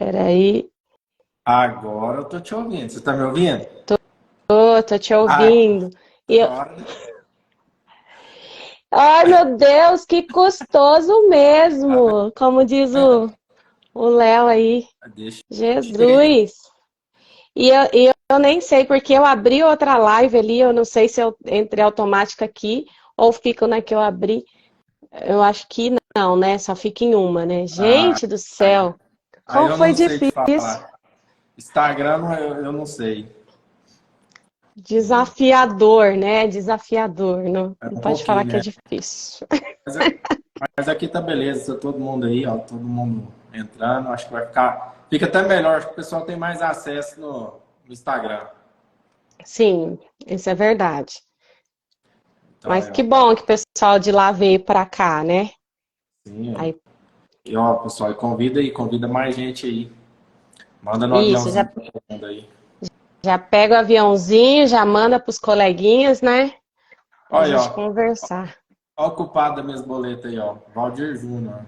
Peraí, Agora eu tô te ouvindo. Você tá me ouvindo? tô te Ah, ouvindo. E eu- agora. Ai, meu Deus, que custoso mesmo! Como diz o Léo aí. Deixa que. Jesus! E eu nem sei, porque eu abri outra live ali, eu não sei se eu entrei automática aqui ou fico na que eu abri. Eu acho que não, né? Só fica em uma, né? Ah, Gente do céu, aí como eu foi não sei te difícil. falar. Instagram eu não sei. Desafiador, né? Desafiador. Não, É não um pode falar pouquinho, que é né? difícil. Mas, mas aqui tá beleza, tá todo mundo aí, ó, todo mundo entrando. Acho que vai ficar. Fica até melhor, acho que o pessoal tem mais acesso no Instagram. Sim, isso é verdade. Então, Mas aí, que ó. bom que o pessoal de lá veio para cá, né? Sim, ó. Aí, E ó, pessoal, e convida mais gente aí. Manda no isso, aviãozinho já, pra todo mundo aí. já pega o aviãozinho, já manda para os coleguinhas, né? Para a Olha aí, gente ó. conversar. Ó o culpado das minhas boletas aí, ó. Valdir Júnior.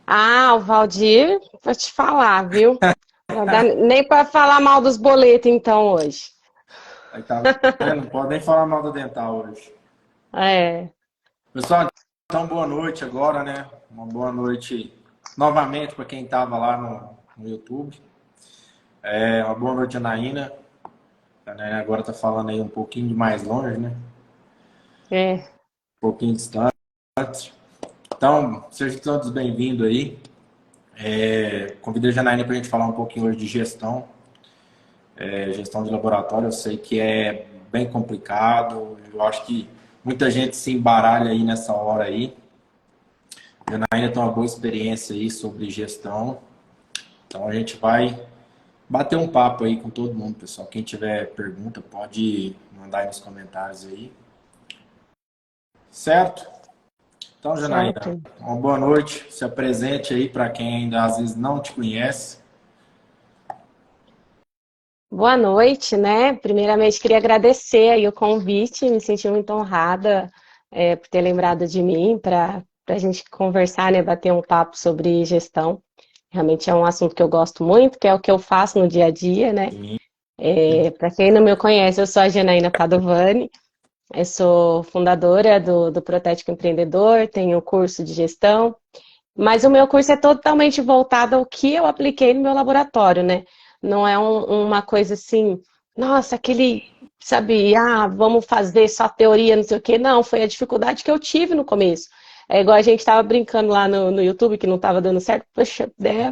Ah, o Valdir, vou te falar, viu? Não dá nem para falar mal dos boletos, então, hoje. Aí tá vendo? Não pode nem falar mal da dental hoje. É, Pessoal, então boa noite agora, né? Uma boa noite novamente para quem estava lá no YouTube. Uma boa noite, Anaína. A Anaína agora tá falando aí um pouquinho de mais longe, né? é. Um pouquinho distante. Então, sejam todos bem-vindos aí. Convidei a Janaína para a gente falar um pouquinho hoje de gestão. Gestão de laboratório, eu sei que é bem complicado. Eu acho que muita gente se embaralha aí nessa hora aí. A Janaína tem uma boa experiência aí sobre gestão. Então a gente vai bater um papo aí com todo mundo, pessoal. Quem tiver pergunta, pode mandar aí nos comentários aí. Certo? Então, Janaína, Certo. uma boa noite. Se apresente aí para quem ainda às vezes não te conhece. Boa noite, né? Primeiramente, queria agradecer aí o convite, me senti muito honrada, por ter lembrado de mim para a gente conversar, né? Bater um papo sobre gestão. Realmente é um assunto que eu gosto muito, que é o que eu faço no dia a dia, né? Sim. Para quem não me conhece, eu sou a Janaína Padovani, eu sou fundadora do Protético Empreendedor, tenho curso de gestão, mas o meu curso é totalmente voltado ao que eu apliquei no meu laboratório, né? Não é uma coisa assim, nossa, aquele, sabe, vamos fazer só teoria, não sei o quê. Não, foi a dificuldade que eu tive no começo. É igual a gente estava brincando lá no YouTube, que não estava dando certo. Poxa,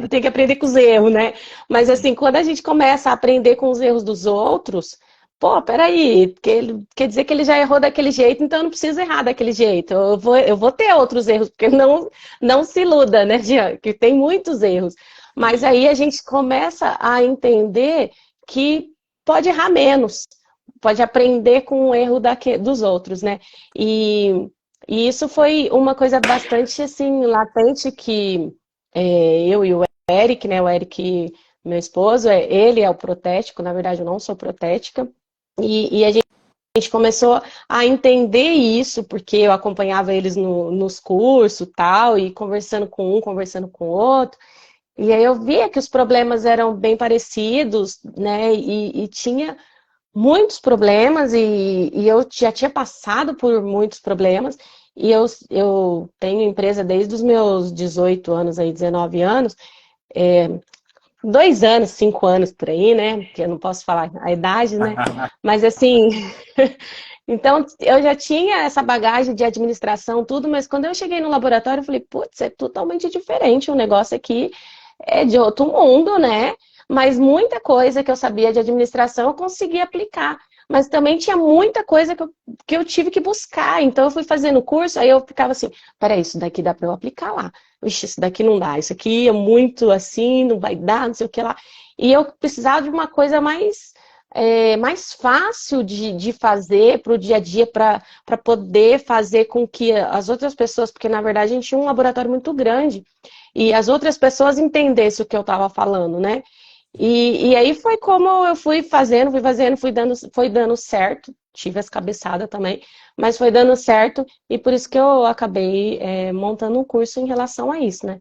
tem que aprender com os erros, né? Mas assim, quando a gente começa a aprender com os erros dos outros, pô, peraí, quer dizer que ele já errou daquele jeito, então eu não preciso errar daquele jeito. Eu vou ter outros erros, porque não se iluda, né, Jean? Que tem muitos erros. Mas aí a gente começa a entender que pode errar menos, pode aprender com o erro dos outros, né? E, e isso foi uma coisa bastante assim latente que eu e o Eric, né? O Eric, meu esposo, ele é o protético, na verdade eu não sou protética. E a gente começou a entender isso, porque eu acompanhava eles nos cursos tal, e conversando com um, conversando com o outro. E aí eu via que os problemas eram bem parecidos, né? E tinha muitos problemas, e eu já tinha passado por muitos problemas. E eu tenho empresa desde os meus 18 anos, aí, 19 anos, 2 anos, 5 anos por aí, né? Que eu não posso falar a idade, né? Mas assim, então eu já tinha essa bagagem de administração, tudo, mas quando eu cheguei no laboratório, eu falei, putz, é totalmente diferente o negócio aqui, é de outro mundo, né? Mas muita coisa que eu sabia de administração eu consegui aplicar. Mas também tinha muita coisa que eu tive que buscar. Então eu fui fazendo curso, aí eu ficava assim, peraí, isso daqui dá para eu aplicar lá. Vixe, isso daqui não dá, isso aqui é muito assim, não vai dar, não sei o que lá. E eu precisava de uma coisa mais fácil de fazer para o dia a dia, para poder fazer com que as outras pessoas, porque na verdade a gente tinha um laboratório muito grande, e as outras pessoas entendessem o que eu estava falando, né? E aí foi como eu fui fazendo, foi dando certo. Tive as cabeçadas também, mas foi dando certo, e por isso que eu acabei montando um curso em relação a isso, né?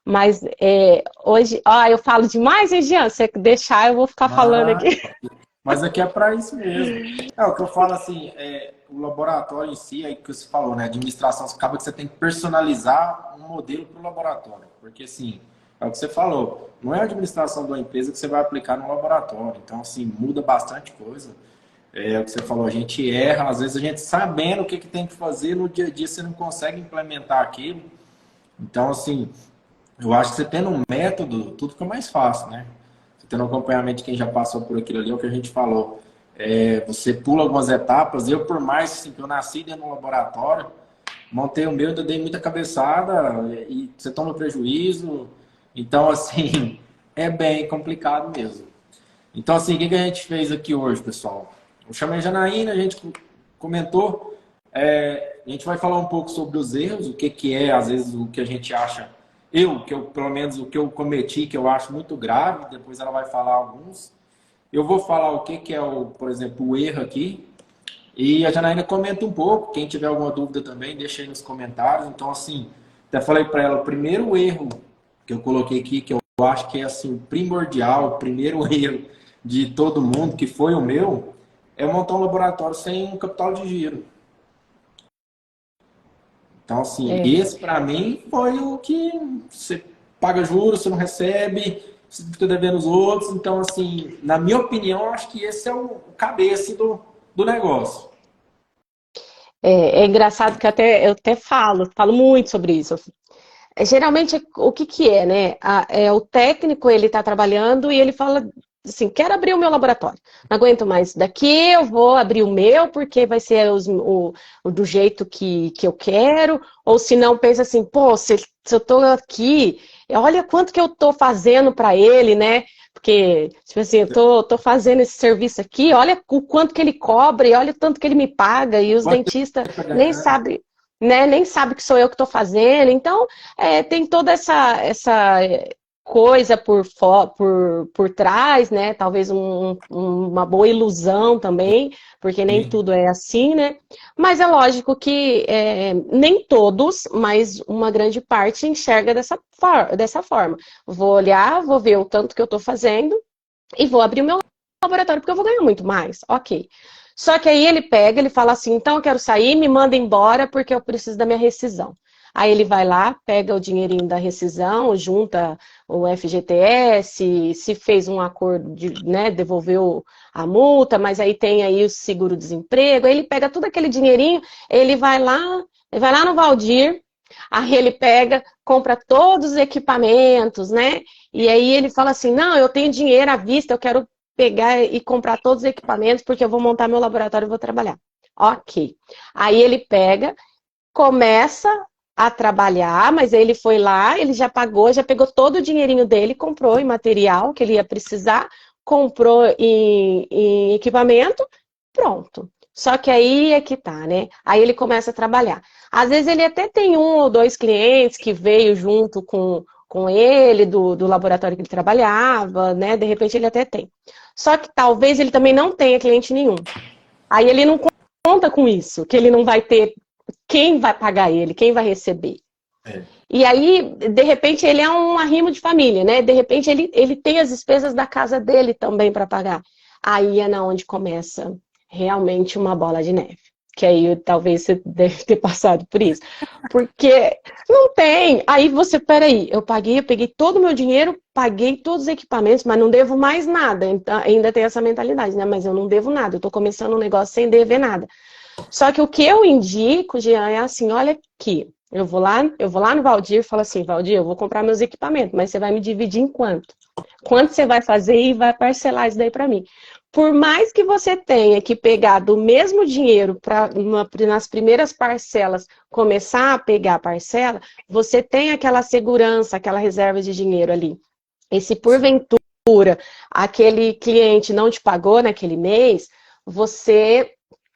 Mas hoje, eu falo demais, hein, Jean? Se você deixar, eu vou ficar falando Mas, aqui. mas aqui é para isso mesmo. É o que eu falo assim, o laboratório em si, aí que você falou, né? Administração, acaba que você tem que personalizar um modelo para o laboratório. Porque assim, é o que você falou, não é a administração de uma empresa que você vai aplicar no laboratório. Então, assim, muda bastante coisa. É o que você falou, a gente erra, às vezes a gente sabendo o que tem que fazer, no dia a dia você não consegue implementar aquilo. Então, assim, eu acho que você tendo um método, tudo fica mais fácil, né? Você tendo um acompanhamento de quem já passou por aquilo ali, é o que a gente falou. Você pula algumas etapas. Eu, por mais assim, que eu nasci dentro de um laboratório, montei o meu, ainda dei muita cabeçada e você toma prejuízo. Então, assim, é bem complicado mesmo. Então, assim, o que a gente fez aqui hoje, pessoal? Eu chamei a Janaína, a gente comentou. A gente vai falar um pouco sobre os erros, o que é, às vezes, o que a gente acha. Pelo menos, o que eu cometi, que eu acho muito grave. Depois ela vai falar alguns. Eu vou falar o que é, por exemplo, o erro aqui. E a Janaína comenta um pouco. Quem tiver alguma dúvida também, deixa aí nos comentários. Então, assim, até falei para ela, o primeiro erro que eu coloquei aqui, que eu acho que é assim, primordial, o primeiro erro de todo mundo, que foi o meu, é montar um laboratório sem um capital de giro. Então, assim, É. esse para mim foi o que você paga juros, você não recebe, você fica devendo os outros. Então, assim, na minha opinião, eu acho que esse é o cabeça do negócio. É engraçado que eu até falo muito sobre isso. Geralmente, o que que é, né? O técnico, ele está trabalhando e ele fala assim, quero abrir o meu laboratório. Não aguento mais isso daqui, eu vou abrir o meu porque vai ser do jeito que eu quero. Ou se não, pensa assim, pô, se eu estou aqui, olha quanto que eu estou fazendo para ele, né? Porque, tipo assim, eu tô fazendo esse serviço aqui, olha o quanto que ele cobra e olha o tanto que ele me paga, e os Quanto dentistas tempo tá nem ganhando? sabem, né, nem sabe que sou eu que estou fazendo. Então, tem toda essa coisa por trás, né? Talvez uma boa ilusão também, porque nem Sim. tudo é assim, né? Mas é lógico que nem todos, mas uma grande parte enxerga dessa forma. Vou olhar, vou ver o tanto que eu estou fazendo e vou abrir o meu laboratório, porque eu vou ganhar muito mais. Ok. Só que aí ele pega, ele fala assim, então eu quero sair, me manda embora porque eu preciso da minha rescisão. Aí ele vai lá, pega o dinheirinho da rescisão, junta o FGTS, se fez um acordo de, né, devolveu a multa, mas aí tem aí o seguro-desemprego, aí ele pega todo aquele dinheirinho, ele vai lá no Valdir, aí ele pega, compra todos os equipamentos, né? E aí ele fala assim, não, eu tenho dinheiro à vista, eu quero pegar e comprar todos os equipamentos porque eu vou montar meu laboratório e vou trabalhar. Ok. Aí ele pega, começa a trabalhar, mas ele foi lá, ele já pagou, já pegou todo o dinheirinho dele, comprou em material que ele ia precisar, comprou em equipamento, pronto. Só que aí é que tá, né? Aí ele começa a trabalhar. Às vezes ele até tem um ou dois clientes que veio junto com ele, do laboratório que ele trabalhava, né? De repente ele até tem. Só que talvez ele também não tenha cliente nenhum. Aí ele não conta com isso, que ele não vai ter quem vai pagar ele, quem vai receber. É. E aí, de repente, ele é um arrimo de família, né? De repente, ele tem as despesas da casa dele também para pagar. Aí é na onde começa realmente uma bola de neve. Que aí talvez você deve ter passado por isso. Porque não tem. Aí você, peraí, eu peguei todo o meu dinheiro, paguei todos os equipamentos, mas não devo mais nada. Então, ainda tem essa mentalidade, né? Mas eu não devo nada, eu tô começando um negócio sem dever nada. Só que o que eu indico, Jean, é assim, olha aqui, eu vou lá no Valdir e falo assim, Valdir, eu vou comprar meus equipamentos, mas você vai me dividir em quanto? Quanto você vai fazer e vai parcelar isso daí para mim? Por mais que você tenha que pegar do mesmo dinheiro para nas primeiras parcelas começar a pegar a parcela, você tem aquela segurança, aquela reserva de dinheiro ali. E se Sim. porventura aquele cliente não te pagou naquele mês, você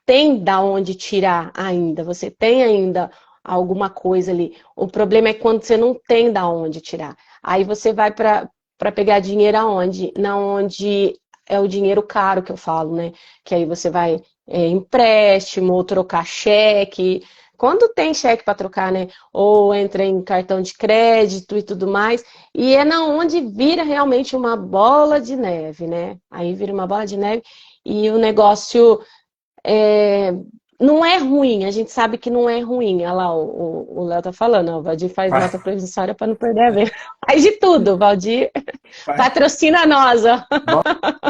tem da onde tirar ainda, você tem ainda alguma coisa ali. O problema é quando você não tem da onde tirar. Aí você vai para pegar dinheiro aonde? Na onde é o dinheiro caro que eu falo, né? Que aí você vai empréstimo, ou trocar cheque, quando tem cheque para trocar, né? Ou entra em cartão de crédito e tudo mais, e é na onde vira realmente uma bola de neve, né? Aí vira uma bola de neve e o negócio é, não é ruim, a gente sabe que não é ruim. Olha lá, o Léo tá falando, ó, o Valdir faz nota provisória para não perder a venda. Faz de tudo, Valdir. Patrocina nós, ó.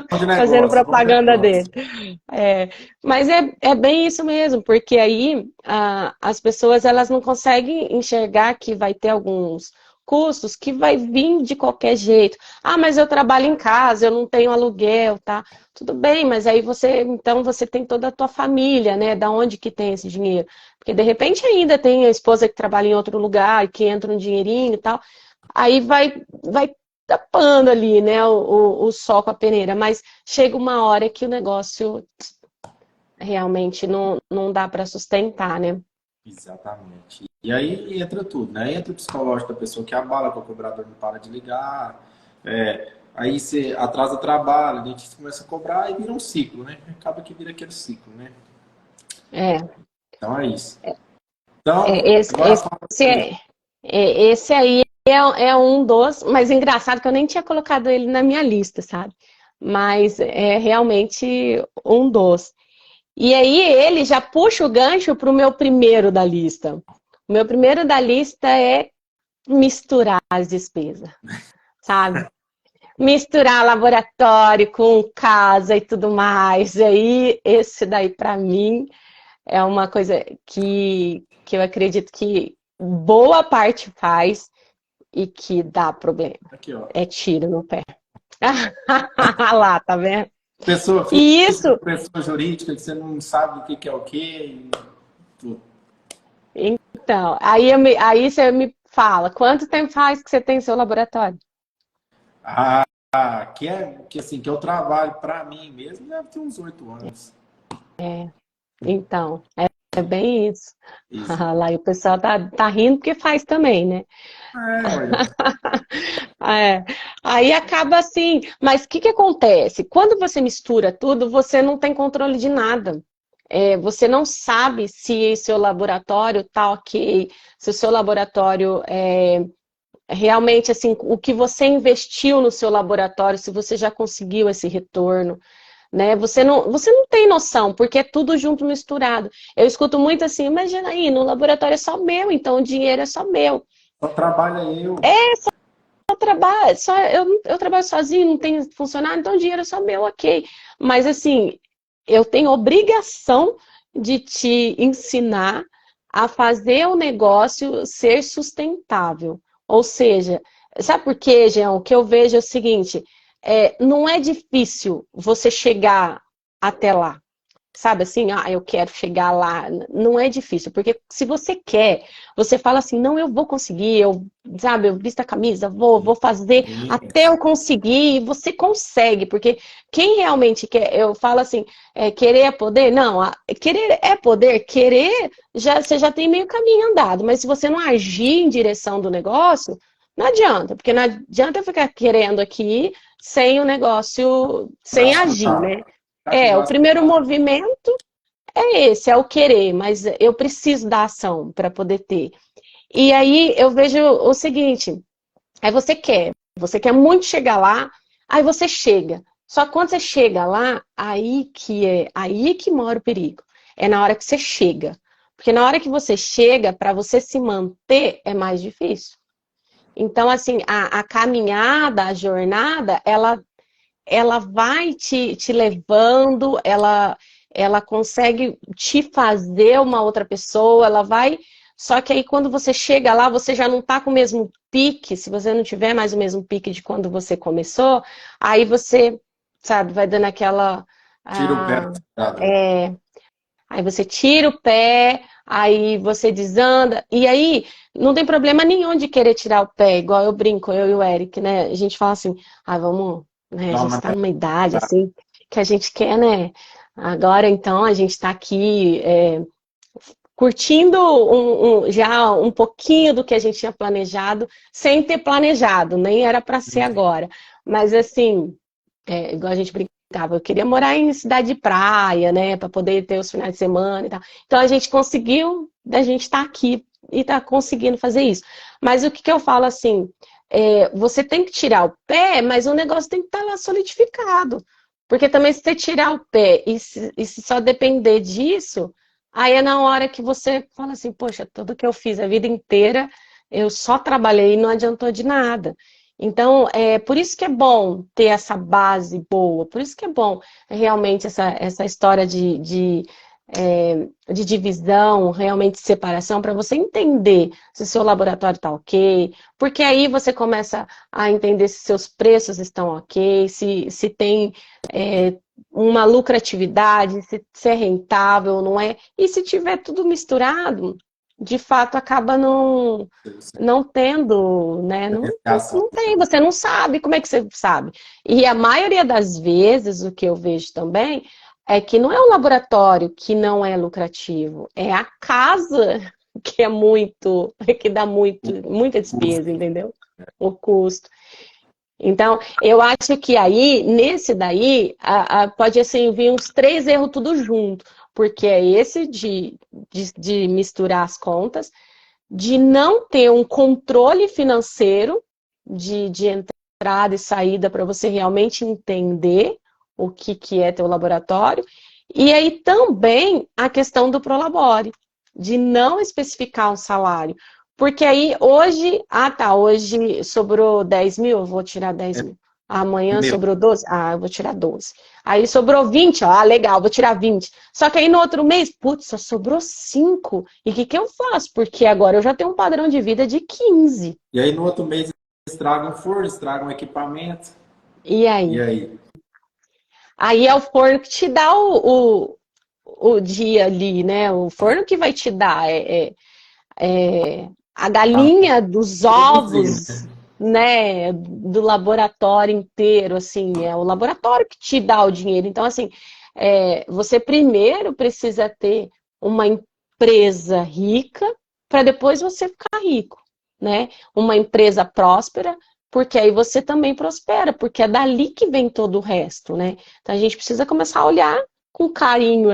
Bom de Fazendo negócio, bom de propaganda dele. negócio. Mas é bem isso mesmo, porque aí as pessoas elas não conseguem enxergar que vai ter alguns custos que vai vir de qualquer jeito. Ah, mas eu trabalho em casa, eu não tenho aluguel, tá? Tudo bem, mas aí então você tem toda a tua família, né? Da onde que tem esse dinheiro? Porque de repente ainda tem a esposa que trabalha em outro lugar, que entra um dinheirinho e tal. Aí vai tapando ali, né, o sol com a peneira, mas chega uma hora que o negócio realmente não dá para sustentar, né? Exatamente. E aí entra tudo, né? Entra o psicológico da pessoa que abala, que o cobrador não para de ligar. Aí você atrasa o trabalho, a gente começa a cobrar e vira um ciclo, né? Acaba que vira aquele ciclo, né? É, Então é isso. Então, é, esse, agora fala esse, aí. esse aí é um dos, mas engraçado que eu nem tinha colocado ele na minha lista, sabe? Mas é realmente um dos. E aí ele já puxa o gancho para o meu primeiro da lista. O meu primeiro da lista é misturar as despesas, sabe? Misturar laboratório com casa e tudo mais. E aí, esse daí, para mim, é uma coisa que eu acredito que boa parte faz e que dá problema. Aqui, ó. É tiro no pé. Lá, tá vendo? Pessoa E física, isso, pessoa jurídica, que você não sabe o que é o quê. E tudo. então, aí você me fala, quanto tempo faz que você tem seu laboratório? Que eu trabalho para mim mesmo, deve ter uns 8 anos. Então, é bem isso. Isso. Lá e o pessoal tá rindo porque faz também, né? Olha. É. Aí acaba assim, mas o que acontece? Quando você mistura tudo, você não tem controle de nada. Você não sabe se seu laboratório tá ok, se o seu laboratório realmente assim, o que você investiu no seu laboratório, se você já conseguiu esse retorno, né? Você não tem noção, porque é tudo junto misturado. Eu escuto muito assim, imagina aí, no laboratório é só meu, então o dinheiro é só meu. Só trabalha eu. Eu trabalho sozinho, não tenho funcionário, então o dinheiro é só meu, ok. Mas assim, eu tenho obrigação de te ensinar a fazer o negócio ser sustentável. Ou seja, sabe por quê, Jean? O que eu vejo é o seguinte, não é difícil você chegar até lá. Sabe assim, eu quero chegar lá. Não é difícil, porque se você quer, você fala assim, não, eu vou conseguir, sabe, eu visto a camisa, vou fazer até eu conseguir, e você consegue, porque quem realmente quer, eu falo assim, querer é poder? Não, querer é poder, querer, você já tem meio caminho andado, mas se você não agir em direção do negócio, não adianta, porque não adianta ficar querendo aqui sem o negócio, sem Braço agir, cruzado. né? Tá com o O braço primeiro cruzado. movimento é esse, é o querer, mas eu preciso da ação para poder ter. E aí eu vejo o seguinte, aí você quer muito chegar lá, aí você chega. Só que quando você chega lá, aí que mora o perigo. É na hora que você chega. Porque na hora que você chega, para você se manter, é mais difícil. Então, assim, a caminhada, a jornada, ela vai te levando, ela consegue te fazer uma outra pessoa, ela vai. Só que aí quando você chega lá, você já não está com o mesmo pique, se você não tiver mais o mesmo pique de quando você começou, aí você, sabe, vai dando aquela. Tira o pé da ah, estrada. é, Aí você tira o pé, aí você desanda, e aí não tem problema nenhum de querer tirar o pé, igual eu brinco, eu e o Eric, né? A gente fala assim, vamos, né? A Dá gente uma está numa idade assim que a gente quer, né? Agora então a gente está aqui curtindo já um pouquinho do que a gente tinha planejado, sem ter planejado, nem era para ser agora. Mas assim, igual a gente brinca brincava, eu queria morar em cidade de praia, né, para poder ter os finais de semana e tal. Então a gente conseguiu, a gente tá aqui e tá conseguindo fazer isso. Mas o que eu falo assim, você tem que tirar o pé, mas o negócio tem que estar lá solidificado. Porque também se você tirar o pé e se só depender disso, aí é na hora que você fala assim, poxa, tudo que eu fiz a vida inteira, eu só trabalhei e não adiantou de nada. Então, por isso que é bom ter essa base boa, por isso que é bom realmente essa história de divisão, realmente de separação, para você entender se o seu laboratório está ok, porque aí você começa a entender se seus preços estão ok, se tem uma lucratividade, se é rentável ou não é, e se tiver tudo misturado, de fato acaba não tendo, né? Não tem, você não sabe, como é que você sabe? E a maioria das vezes, o que eu vejo também, é que não é um laboratório que não é lucrativo, é a casa que é que dá muita despesa, entendeu? O custo. Então, eu acho que aí, nesse daí, pode assim, vir uns 3 erros tudo junto, porque é esse de misturar as contas, de não ter um controle financeiro de entrada e saída para você realmente entender o que é teu laboratório. E aí também a questão do Prolabore, de não especificar um salário. Porque aí hoje sobrou 10 mil, eu vou tirar 10 mil. Amanhã sobrou 12, eu vou tirar 12. Aí sobrou 20, legal, vou tirar 20. Só que aí no outro mês, putz, só sobrou 5. E o que eu faço? Porque agora eu já tenho um padrão de vida de 15. E aí no outro mês estragam o forno, estragam o equipamento. E aí? E aí? Aí é o forno que te dá o dia ali, né? O forno que vai te dar. A galinha dos ovos, né? Do laboratório inteiro, assim. É o laboratório que te dá o dinheiro. Então, assim, você primeiro precisa ter uma empresa rica para depois você ficar rico, né? Uma empresa próspera, porque aí você também prospera, porque é dali que vem todo o resto, né? Então a gente precisa começar a olhar com carinho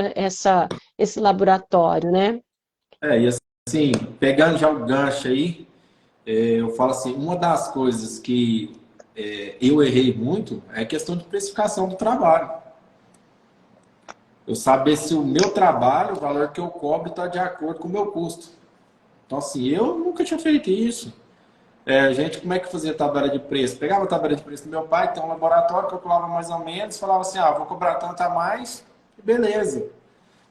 esse laboratório, né? E assim, pegando já o gancho aí, eu falo assim, uma das coisas que eu errei muito é a questão de precificação do trabalho. Eu saber se o meu trabalho, o valor que eu cobro, está de acordo com o meu custo. Então, assim, eu nunca tinha feito isso. Gente, como é que fazia tabela de preço? Pegava a tabela de preço do meu pai, que tem um laboratório, calculava mais ou menos, falava assim, vou cobrar tanto a mais, beleza.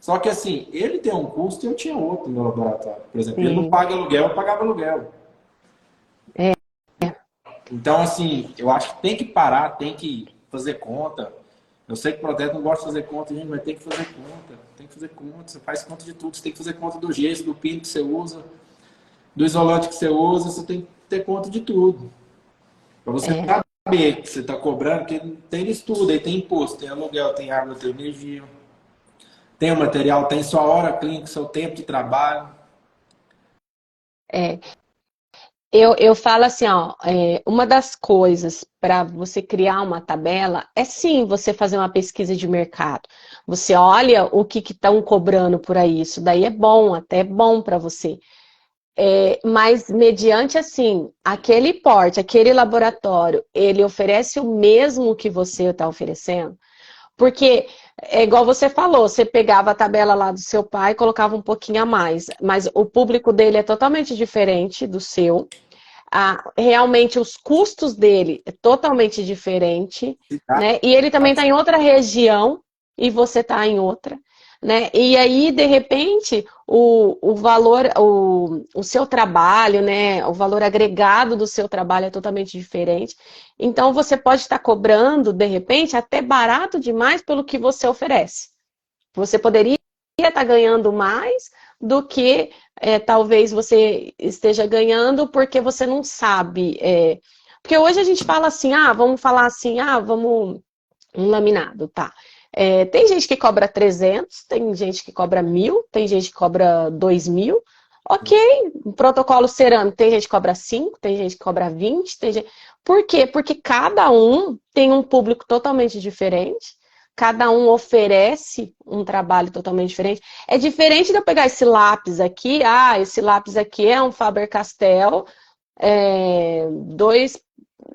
Só que assim, ele tem um custo e eu tinha outro no meu laboratório. Por exemplo, ele não Sim. paga aluguel, eu pagava aluguel. É. Então, assim, eu acho que tem que parar, tem que fazer conta. Eu sei que o Protete não gosta de fazer conta, gente, mas tem que fazer conta. Tem que fazer conta, você faz conta de tudo. Você tem que fazer conta do gesso, do pino que você usa, do isolante que você usa, você tem que ter conta de tudo. Para você saber que você está cobrando, porque tem estudo, aí tem imposto, tem aluguel, tem água, tem energia, tem o material, tem sua hora clínica, seu tempo de trabalho. Eu falo assim, uma das coisas para você criar uma tabela é sim você fazer uma pesquisa de mercado. Você olha o que estão cobrando por aí, isso daí é bom, até é bom para você. Mas mediante assim, aquele porte, aquele laboratório, ele oferece o mesmo que você está oferecendo? Porque é igual você falou, você pegava a tabela lá do seu pai e colocava um pouquinho a mais, mas o público dele é totalmente diferente do seu. Realmente os custos dele é totalmente diferente, né? E ele também está em outra região e você está em outra, né? E aí, de repente, o valor, o seu trabalho, né? O valor agregado do seu trabalho é totalmente diferente. Então, você pode estar cobrando, de repente, até barato demais pelo que você oferece. Você poderia estar ganhando mais do que talvez você esteja ganhando porque você não sabe. Porque hoje a gente fala assim, vamos falar assim, vamos um laminado, tá? Tem gente que cobra 300, tem gente que cobra 1.000, tem gente que cobra 2.000. Ok, protocolo cerâmico, tem gente que cobra 5, tem gente que cobra 20, tem gente... Por quê? Porque cada um tem um público totalmente diferente, cada um oferece um trabalho totalmente diferente. É diferente de eu pegar esse lápis aqui, esse lápis aqui é um Faber-Castell, dois.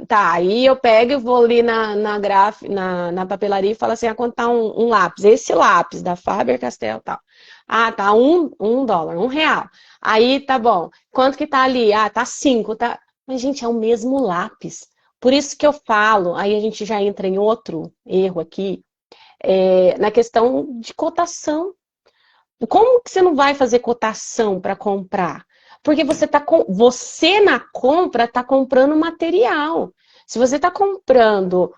Tá, aí eu pego e vou ali na papelaria e falo assim, quanto tá um lápis? Esse lápis da Faber-Castell, tal. Tá $1, R$ 1. Aí, tá bom. Quanto que tá ali? Tá 5, tá? Mas, gente, é o mesmo lápis. Por isso que eu falo, aí a gente já entra em outro erro aqui, na questão de cotação. Como que você não vai fazer cotação para comprar? Porque você na compra está comprando material. Se você está comprando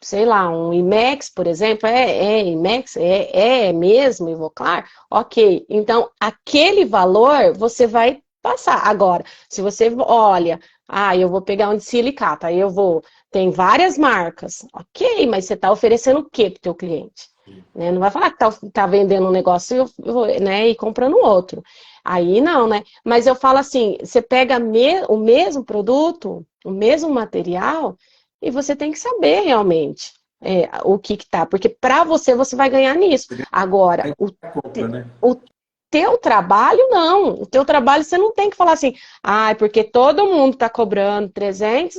sei lá, um IMEX, por exemplo, IMEX, é mesmo Ivoclar? Ok, então aquele valor você vai passar. Agora, se você olha, eu vou pegar um de silicato, tem várias marcas, ok, mas você está oferecendo o que para o teu cliente? Né? Não vai falar que tá vendendo um negócio, né, e comprando outro. Aí não, né? Mas eu falo assim, você pega o mesmo produto, o mesmo material, e você tem que saber realmente o que tá. Porque para você vai ganhar nisso. Agora, Compra, né? o teu trabalho, não. O teu trabalho, você não tem que falar assim, porque todo mundo está cobrando R$ 300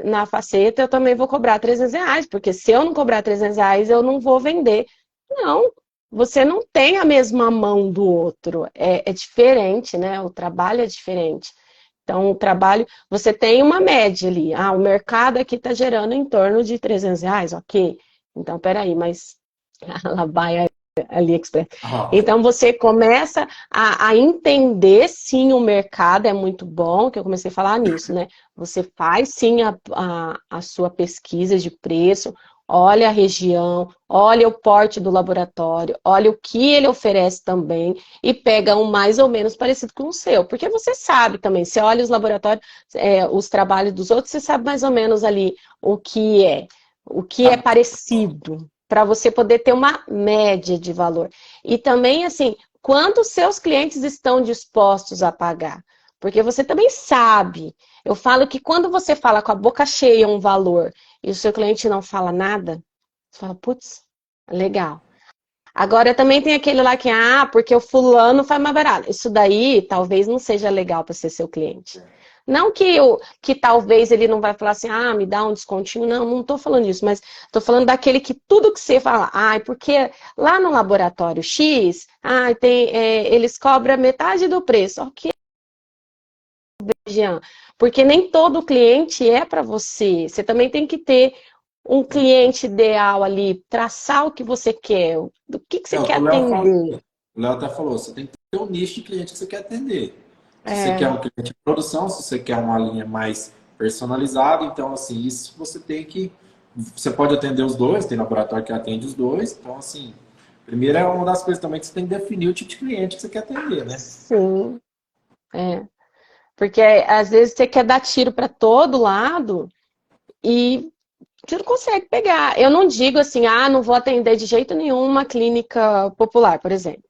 na faceta, eu também vou cobrar R$ 300, porque se eu não cobrar R$ 300, eu não vou vender. Não, você não tem a mesma mão do outro. É diferente, né? O trabalho é diferente. Então, o trabalho, você tem uma média ali. O mercado aqui está gerando em torno de R$ 300, ok. Então, peraí, mas ela vai AliExpress. Então você começa a entender, sim, o mercado é muito bom, que eu comecei a falar nisso, né? Você faz, sim, a sua pesquisa de preço, olha a região, olha o porte do laboratório, olha o que ele oferece também e pega um mais ou menos parecido com o seu, porque você sabe também, você olha os laboratórios, os trabalhos dos outros, você sabe mais ou menos ali o que é parecido, para você poder ter uma média de valor. E também, assim, quanto os seus clientes estão dispostos a pagar? Porque você também sabe. Eu falo que quando você fala com a boca cheia um valor e o seu cliente não fala nada, você fala, putz, legal. Agora também tem aquele lá que, porque o fulano faz mais barato. Isso daí talvez não seja legal para ser seu cliente. Não que talvez ele não vai falar assim, me dá um descontinho. Não estou falando disso, mas estou falando daquele que tudo que você fala, porque lá no laboratório X, eles cobram metade do preço. Ok, Jean, porque nem todo cliente é para você. Você também tem que ter um cliente ideal ali, traçar o que você quer, do que você quer atender. O Léo até falou, você tem que ter um nicho de cliente que você quer atender. Se você quer um cliente de produção, se você quer uma linha mais personalizada, então, assim, isso você tem que... Você pode atender os dois, tem laboratório que atende os dois, então, assim, primeiro é uma das coisas também que você tem que definir o tipo de cliente que você quer atender, né? Sim, porque às vezes você quer dar tiro para todo lado e você não consegue pegar. Eu não digo assim, não vou atender de jeito nenhum uma clínica popular, por exemplo.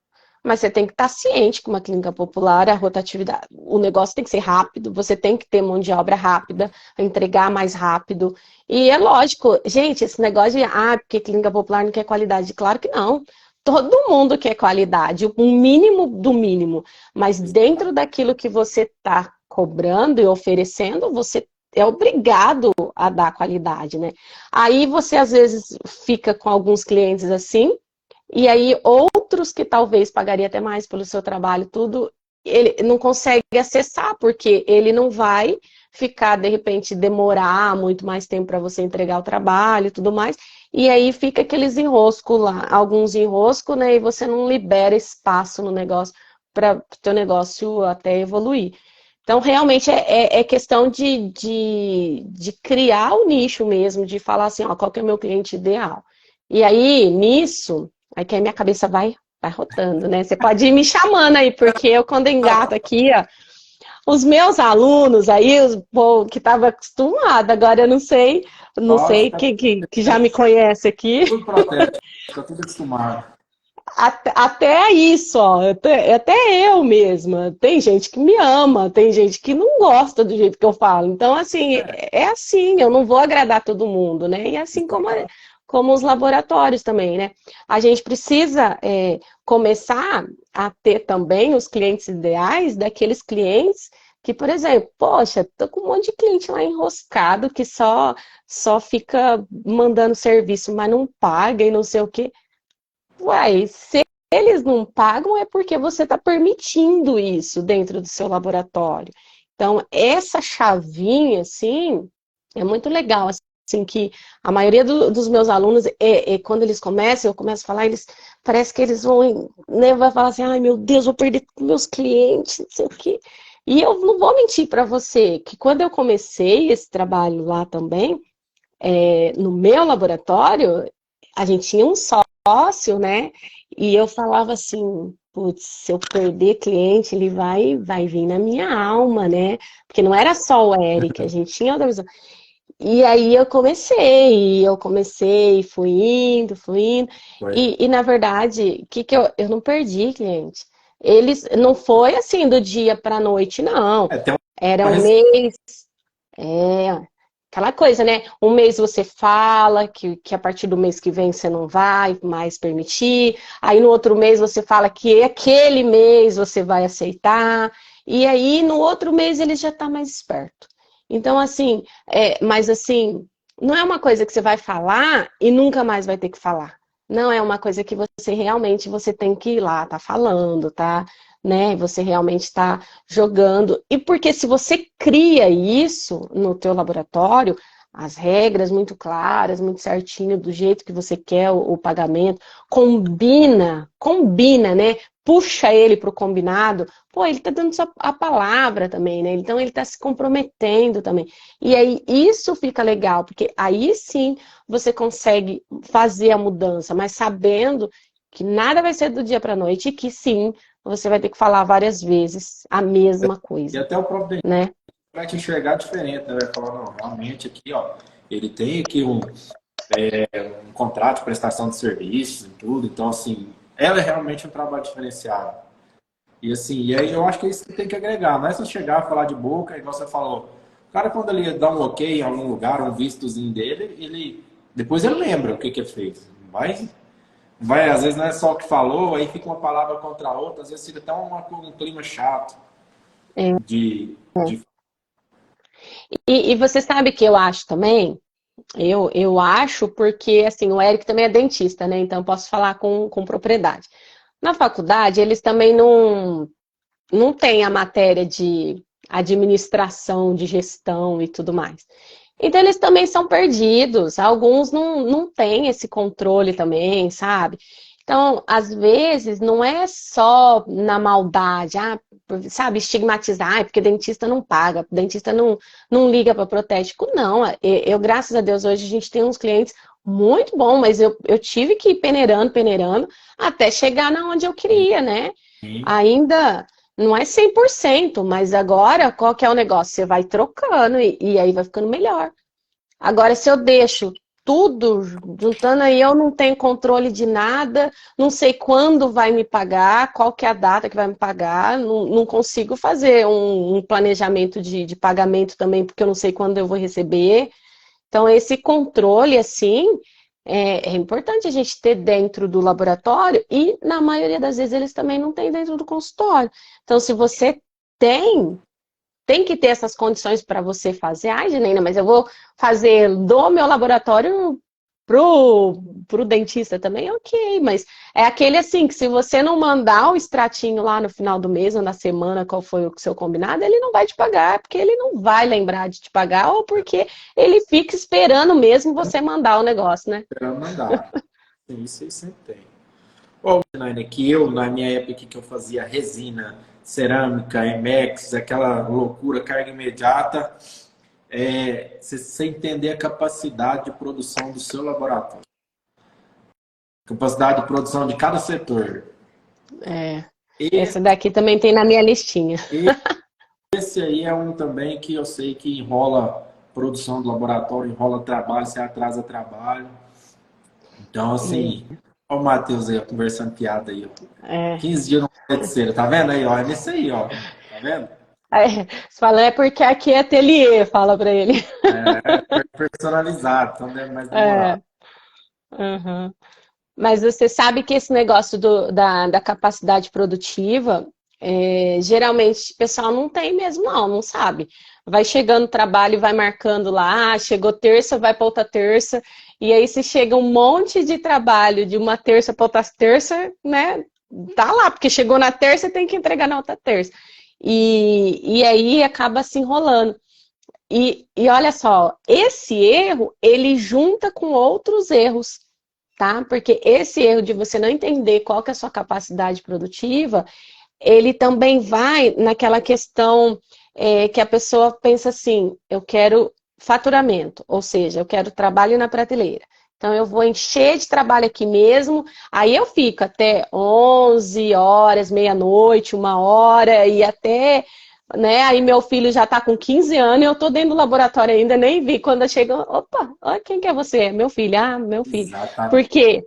Mas você tem que estar ciente que uma clínica popular, a rotatividade, o negócio tem que ser rápido, você tem que ter mão de obra rápida, entregar mais rápido. E é lógico, gente, esse negócio de, porque clínica popular não quer qualidade. Claro que não. Todo mundo quer qualidade, o mínimo do mínimo. Mas dentro daquilo que você está cobrando e oferecendo, você é obrigado a dar qualidade, né? Aí você, às vezes, fica com alguns clientes assim, e aí outros que talvez pagaria até mais pelo seu trabalho, tudo, ele não consegue acessar, porque ele não vai ficar, de repente, demorar muito mais tempo para você entregar o trabalho e tudo mais, e aí fica aqueles enroscos lá, alguns enroscos, né, e você não libera espaço no negócio para o teu negócio até evoluir. Então, realmente, é questão de criar o nicho mesmo, de falar assim, qual que é o meu cliente ideal. E aí, nisso, aí que a minha cabeça vai rotando, né? Você pode ir me chamando aí, porque eu, quando engato aqui, os meus alunos aí, o povo que estava acostumado, agora eu não sei que já me conhece aqui. Tudo protético, está tudo acostumado. Até isso, até eu mesma. Tem gente que me ama, tem gente que não gosta do jeito que eu falo. Então, assim, é assim, eu não vou agradar todo mundo, né? E assim como como os laboratórios também, né? A gente precisa começar a ter também os clientes ideais daqueles clientes que, por exemplo, poxa, tô com um monte de cliente lá enroscado que só fica mandando serviço, mas não paga e não sei o quê. Uai, se eles não pagam é porque você está permitindo isso dentro do seu laboratório. Então, essa chavinha, assim, é muito legal, assim, que a maioria dos meus alunos, quando eles começam, eu começo a falar, eles parece que eles vão, né, vai falar assim, ai meu Deus, vou perder meus clientes, não sei o quê. E eu não vou mentir para você, que quando eu comecei esse trabalho lá também, no meu laboratório, a gente tinha um sócio, né? E eu falava assim, putz, se eu perder cliente, ele vai vir na minha alma, né? Porque não era só o Eric, a gente tinha outra visão. E aí eu comecei, fui indo. Foi. E na verdade, eu não perdi cliente. Eles, não foi assim do dia para a noite, não. Tem Era uma um mês, aquela coisa, né? Um mês você fala que a partir do mês que vem você não vai mais permitir. Aí no outro mês você fala que aquele mês você vai aceitar. E aí no outro mês ele já está mais esperto. Então, assim, mas assim, não é uma coisa que você vai falar e nunca mais vai ter que falar. Não é uma coisa que você realmente você tem que ir lá, tá falando, tá? Né? Você realmente está jogando. E porque se você cria isso no teu laboratório, as regras muito claras, muito certinho, do jeito que você quer o pagamento, combina, né? Puxa ele para o combinado, pô, ele está dando a palavra também, né? Então ele está se comprometendo também. E aí isso fica legal, porque aí sim você consegue fazer a mudança, mas sabendo que nada vai ser do dia para a noite e que sim, você vai ter que falar várias vezes a mesma E coisa, até o próprio dentista né? vai te enxergar diferente, né? Vai falar, não, realmente aqui, ó, ele tem aqui um contrato de prestação de serviços e tudo, então, assim, ela é realmente um trabalho diferenciado. E assim, e aí eu acho que é isso que tem que agregar, não é só chegar a falar de boca, igual você falou. O cara, quando ele dá um ok em algum lugar, um vistozinho dele, depois ele lembra o que que fez. Às vezes não é só o que falou, aí fica uma palavra contra a outra, às vezes fica até um clima chato É. de E você sabe que eu acho também, eu acho porque, assim, o Eric também é dentista, né? Então eu posso falar com propriedade. Na faculdade, eles também não têm a matéria de administração, de gestão e tudo mais. Então eles também são perdidos, alguns não têm esse controle também, sabe? Então, às vezes, não é só na maldade, sabe, estigmatizar, porque dentista não paga, dentista não liga para protético. Não, graças a Deus, hoje a gente tem uns clientes muito bons, mas eu tive que ir peneirando, até chegar na onde eu queria, né? Ainda não é 100%, mas agora, qual que é o negócio? Você vai trocando e aí vai ficando melhor. Agora, se eu deixo tudo juntando aí, eu não tenho controle de nada, não sei quando vai me pagar, qual que é a data que vai me pagar, não consigo fazer um planejamento de pagamento também, porque eu não sei quando eu vou receber. Então, esse controle, assim, é importante a gente ter dentro do laboratório e, na maioria das vezes, eles também não têm dentro do consultório. Então, se você tem que ter essas condições para você fazer. Ai, Janina, mas eu vou fazer do meu laboratório pro dentista também, ok, mas é aquele assim, que se você não mandar o extratinho lá no final do mês ou na semana, qual foi o seu combinado, ele não vai te pagar, porque ele não vai lembrar de te pagar, ou porque ele fica esperando mesmo você mandar o negócio, né? esperando mandar. Isso aí sempre tem. Ô, Naine, que eu, na minha época que eu fazia resina, cerâmica, Emex, aquela loucura, carga imediata, você entender a capacidade de produção do seu laboratório. Capacidade de produção de cada setor. É, Esse, esse daqui também tem na minha listinha. esse aí é um também que eu sei que enrola produção do laboratório, enrola trabalho, você atrasa trabalho. Então, assim, ó o Matheus aí, ó, conversando piada aí, ó. É. 15 dias no pé de cera, tá vendo aí, ó? É nesse aí, ó. Tá vendo? Você fala, é porque aqui é ateliê, fala pra ele. É personalizado, então deve mais demorar. É. Uhum. Mas você sabe que esse negócio da capacidade produtiva, geralmente o pessoal não tem mesmo, não sabe. Vai chegando o trabalho e vai marcando lá, chegou terça, vai para outra terça, e aí se chega um monte de trabalho de uma terça para outra terça, né? Tá lá, porque chegou na terça tem que entregar na outra terça. E aí acaba se enrolando. E olha só, esse erro, ele junta com outros erros, tá? Porque esse erro de você não entender qual que é a sua capacidade produtiva, ele também vai naquela questão que a pessoa pensa assim, eu quero faturamento, ou seja, eu quero trabalho na prateleira. Então, eu vou encher de trabalho aqui mesmo, aí eu fico até 11 horas, meia-noite, 1 hora, e até, né, aí meu filho já está com 15 anos e eu estou dentro do laboratório ainda, nem vi. Quando eu chego, opa, olha quem que é você? Meu filho, meu filho. Por Exatamente. quê?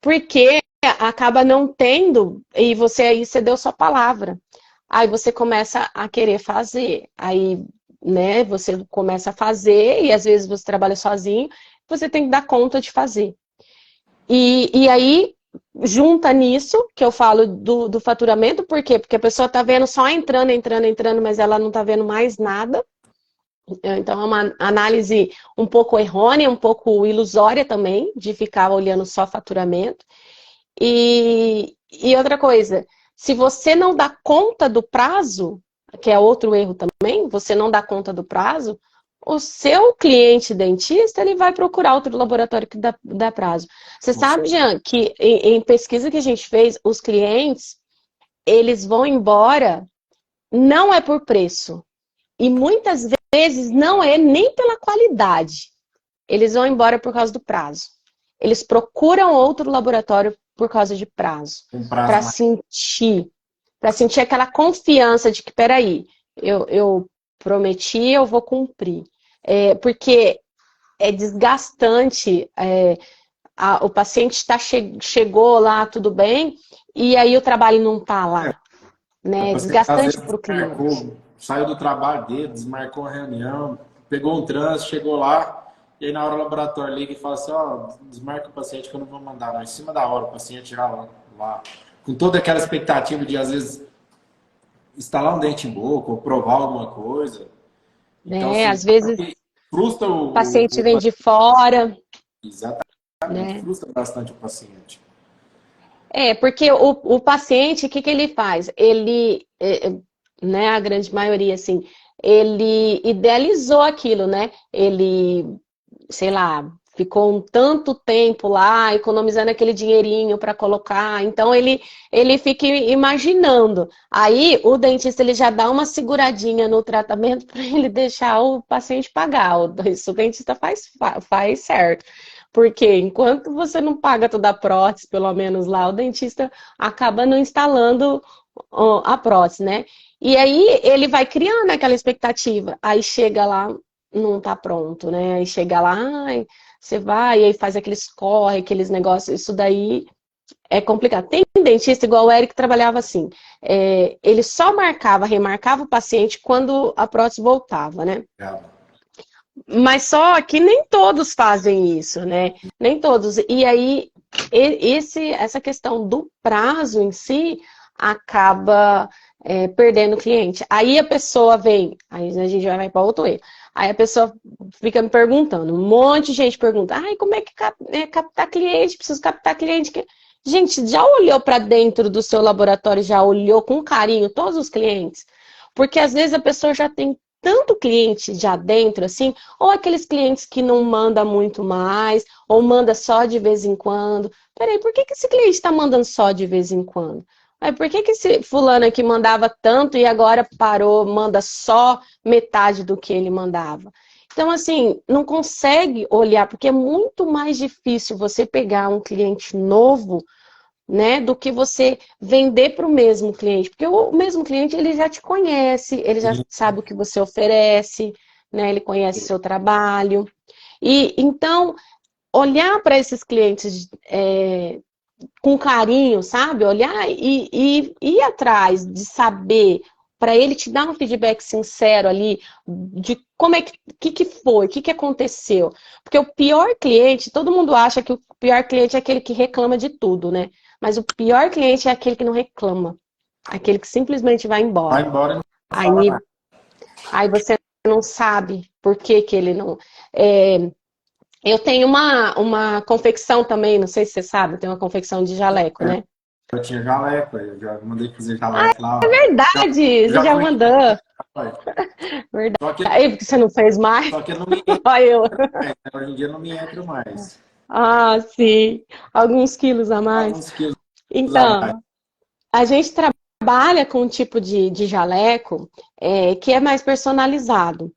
Porque acaba não tendo, e você aí você deu sua palavra. Aí você começa a querer fazer. Aí, né, você começa a fazer, e às vezes você trabalha sozinho, você tem que dar conta de fazer. E aí, junta nisso, que eu falo do faturamento, por quê? Porque a pessoa está vendo só entrando, entrando, entrando, mas ela não está vendo mais nada. Então, é uma análise um pouco errônea, um pouco ilusória também, de ficar olhando só faturamento. E outra coisa, se você não dá conta do prazo, que é outro erro também, você não dá conta do prazo, o seu cliente dentista, ele vai procurar outro laboratório que dá prazo. Você sabe, Jean, que em pesquisa que a gente fez, os clientes, eles vão embora, não é por preço. E muitas vezes não é nem pela qualidade. Eles vão embora por causa do prazo. Eles procuram outro laboratório por causa de prazo. Um prazo Para mais. sentir, para sentir aquela confiança de que, peraí, eu prometi, eu vou cumprir. Porque é desgastante. O paciente chegou lá, tudo bem, e aí o trabalho não está É, lá. Né? É você às desgastante vezes para o cliente. desmarcou, saiu do trabalho dele, desmarcou a reunião, pegou um trânsito, chegou lá, e aí na hora o laboratório liga e fala assim, ó, desmarca o paciente que eu não vou mandar, não. Em cima da hora o paciente já lá, com toda aquela expectativa de, às vezes, instalar um dente em boca ou provar alguma coisa. Então, Né? assim, Às vezes frustra o paciente vem de fora, exatamente, né? frustra bastante o paciente. Porque o paciente, o que, que ele faz? Ele, né, a grande maioria, assim, ele idealizou aquilo, né? Ele, sei lá, ficou um tanto tempo lá, economizando aquele dinheirinho para colocar, então ele fica imaginando. Aí o dentista ele já dá uma seguradinha no tratamento para ele deixar o paciente pagar. Isso o dentista faz certo. Porque enquanto você não paga toda a prótese, pelo menos lá, o dentista acaba não instalando a prótese, né? E aí ele vai criando aquela expectativa. Aí chega lá, não tá pronto, né? Aí chega lá, ai, você vai, e aí faz aqueles corre, aqueles negócios, isso daí é complicado. Tem dentista igual o Eric trabalhava assim, ele só marcava, remarcava o paciente quando a prótese voltava, né? Mas só que nem todos fazem isso, né? Nem todos. E aí, essa questão do prazo em si acaba perdendo o cliente. Aí a pessoa vem, aí a gente vai para outro erro. Aí a pessoa fica me perguntando, um monte de gente pergunta, ai, como é que captar cliente? Preciso captar cliente. Gente, já olhou para dentro do seu laboratório, já olhou com carinho todos os clientes? Porque às vezes a pessoa já tem tanto cliente já dentro, assim, ou aqueles clientes que não manda muito mais, ou manda só de vez em quando. Peraí, por que esse cliente está mandando só de vez em quando? Aí, por que esse fulano aqui mandava tanto e agora parou, manda só metade do que ele mandava? Então, assim, não consegue olhar, porque é muito mais difícil você pegar um cliente novo, né, do que você vender para o mesmo cliente, porque o mesmo cliente ele já te conhece, ele já sabe o que você oferece, né, ele conhece o seu trabalho, e então olhar para esses clientes com carinho, sabe, olhar e ir atrás de saber para ele te dar um feedback sincero ali de como é que foi, o que aconteceu. Porque o pior cliente, todo mundo acha que o pior cliente é aquele que reclama de tudo, né? Mas o pior cliente é aquele que não reclama, aquele que simplesmente vai Vai embora. embora e não fala Aí, nada. aí você não sabe por que que ele não... é, eu tenho uma confecção também, não sei se você sabe, eu tenho uma confecção de jaleco, É, né? eu tinha jaleco, eu já mandei fazer jaleco lá, É ó. Já, verdade, você já já fui. mandou. Verdade. Só que, Aí, porque você não fez mais? só que não me entra Olha eu. mais, né? Hoje em dia não me entra mais. Ah, sim. Alguns quilos a mais. Alguns quilos a mais. Então, a gente trabalha com um tipo de jaleco que é mais personalizado.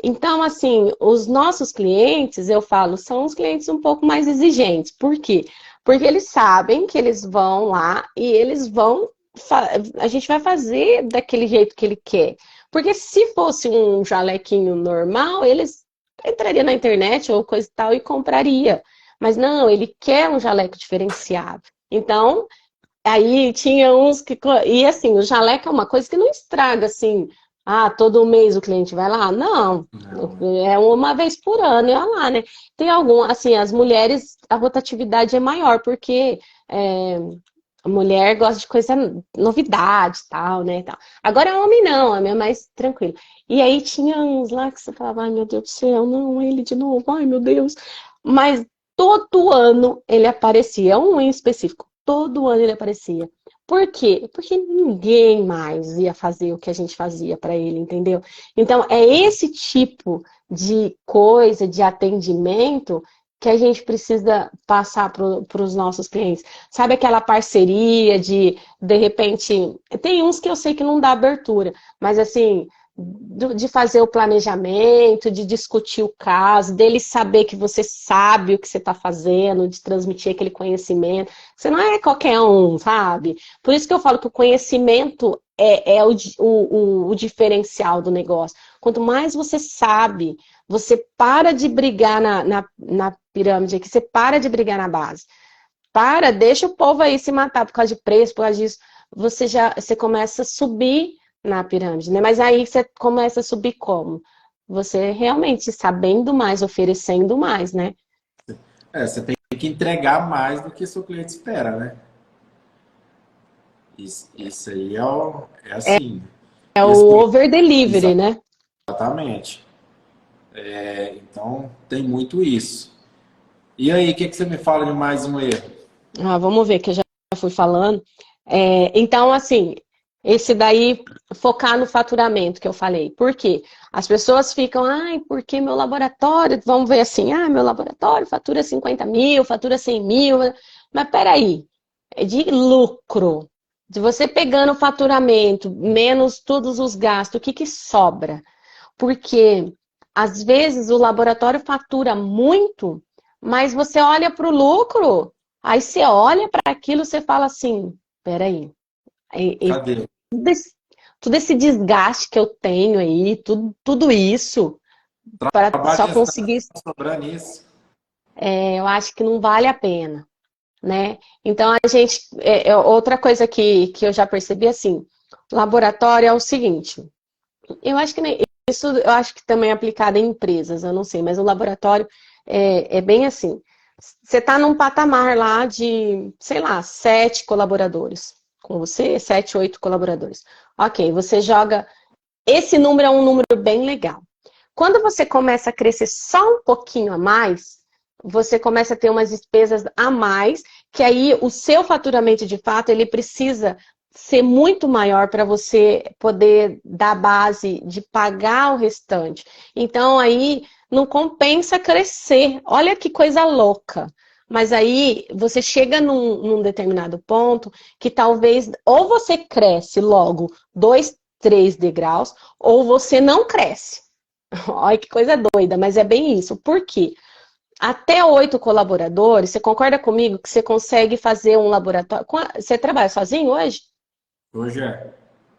Então, assim, os nossos clientes, eu falo, são os clientes um pouco mais exigentes. Por quê? Porque eles sabem que eles vão lá e eles vão. A gente vai fazer daquele jeito que ele quer. Porque se fosse um jalequinho normal, eles entrariam na internet ou coisa e tal e compraria. Mas não, ele quer um jaleco diferenciado. Então, aí tinha uns que. E assim, o jaleco é uma coisa que não estraga assim. Ah, todo mês o cliente vai lá? Não. Não, É uma vez por ano, é lá, né? Tem algum, assim, as mulheres, a rotatividade é maior, porque a mulher gosta de coisa, novidade e tal, né? Tal. Agora, homem não, homem é mais tranquilo. E aí tinha uns lá que você falava, ai meu Deus do céu, não, ele de novo, ai meu Deus. Mas todo ano ele aparecia, um em específico, todo ano ele aparecia. Por quê? Porque ninguém mais ia fazer o que a gente fazia para ele, entendeu? Então, é esse tipo de coisa, de atendimento, que a gente precisa passar para os nossos clientes. Sabe aquela parceria de repente, tem uns que eu sei que não dá abertura, mas assim, de fazer o planejamento, de discutir o caso, dele saber que você sabe o que você está fazendo, de transmitir aquele conhecimento. Você não é qualquer um, sabe? Por isso que eu falo que o conhecimento é o diferencial do negócio. Quanto mais você sabe, você para de brigar na pirâmide aqui, você para de brigar na base. Para, deixa o povo aí se matar por causa de preço, por causa disso. Você começa a subir na pirâmide, né? Mas aí você começa a subir como? Você realmente sabendo mais, oferecendo mais, né? você tem que entregar mais do que seu cliente espera, né? Isso aí é assim. É E o os clientes, over delivery, né? exatamente. Então, tem muito isso. E aí, o que você me fala de mais um erro? Ah, vamos ver, que eu já fui falando. Então, assim, esse daí, focar no faturamento que eu falei. Por quê? As pessoas ficam, ai, porque meu laboratório, vamos ver assim, ah, meu laboratório fatura 50 mil, fatura 100 mil, mas peraí, é de lucro. De você pegando o faturamento, menos todos os gastos, o que que sobra? Porque, às vezes, o laboratório fatura muito, mas você olha para o lucro, aí você olha para aquilo e você fala assim, peraí, Cadê? todo esse desgaste que eu tenho aí, tudo isso, para Trabalho só de estado conseguir, sobrando isso. eu acho que não vale a pena, né? Então, a gente, outra coisa que eu já percebi, assim, laboratório é o seguinte, eu acho que isso eu acho que também é aplicado em empresas, eu não sei, mas o laboratório é bem assim. Você está num patamar lá de, sei lá, 7 colaboradores. Com você, 7, 8 colaboradores. Ok, você joga. Esse número é um número bem legal. Quando você começa a crescer só um pouquinho a mais, você começa a ter umas despesas a mais, que aí o seu faturamento de fato, ele precisa ser muito maior para você poder dar base de pagar o restante. Então aí não compensa crescer. Olha que coisa louca. Mas aí você chega num determinado ponto que talvez ou você cresce logo 2, 3 degraus, ou você não cresce. Olha que coisa doida, mas é bem isso. Por quê? Até 8 colaboradores, você concorda comigo que você consegue fazer um laboratório? Você trabalha sozinho hoje? Hoje é.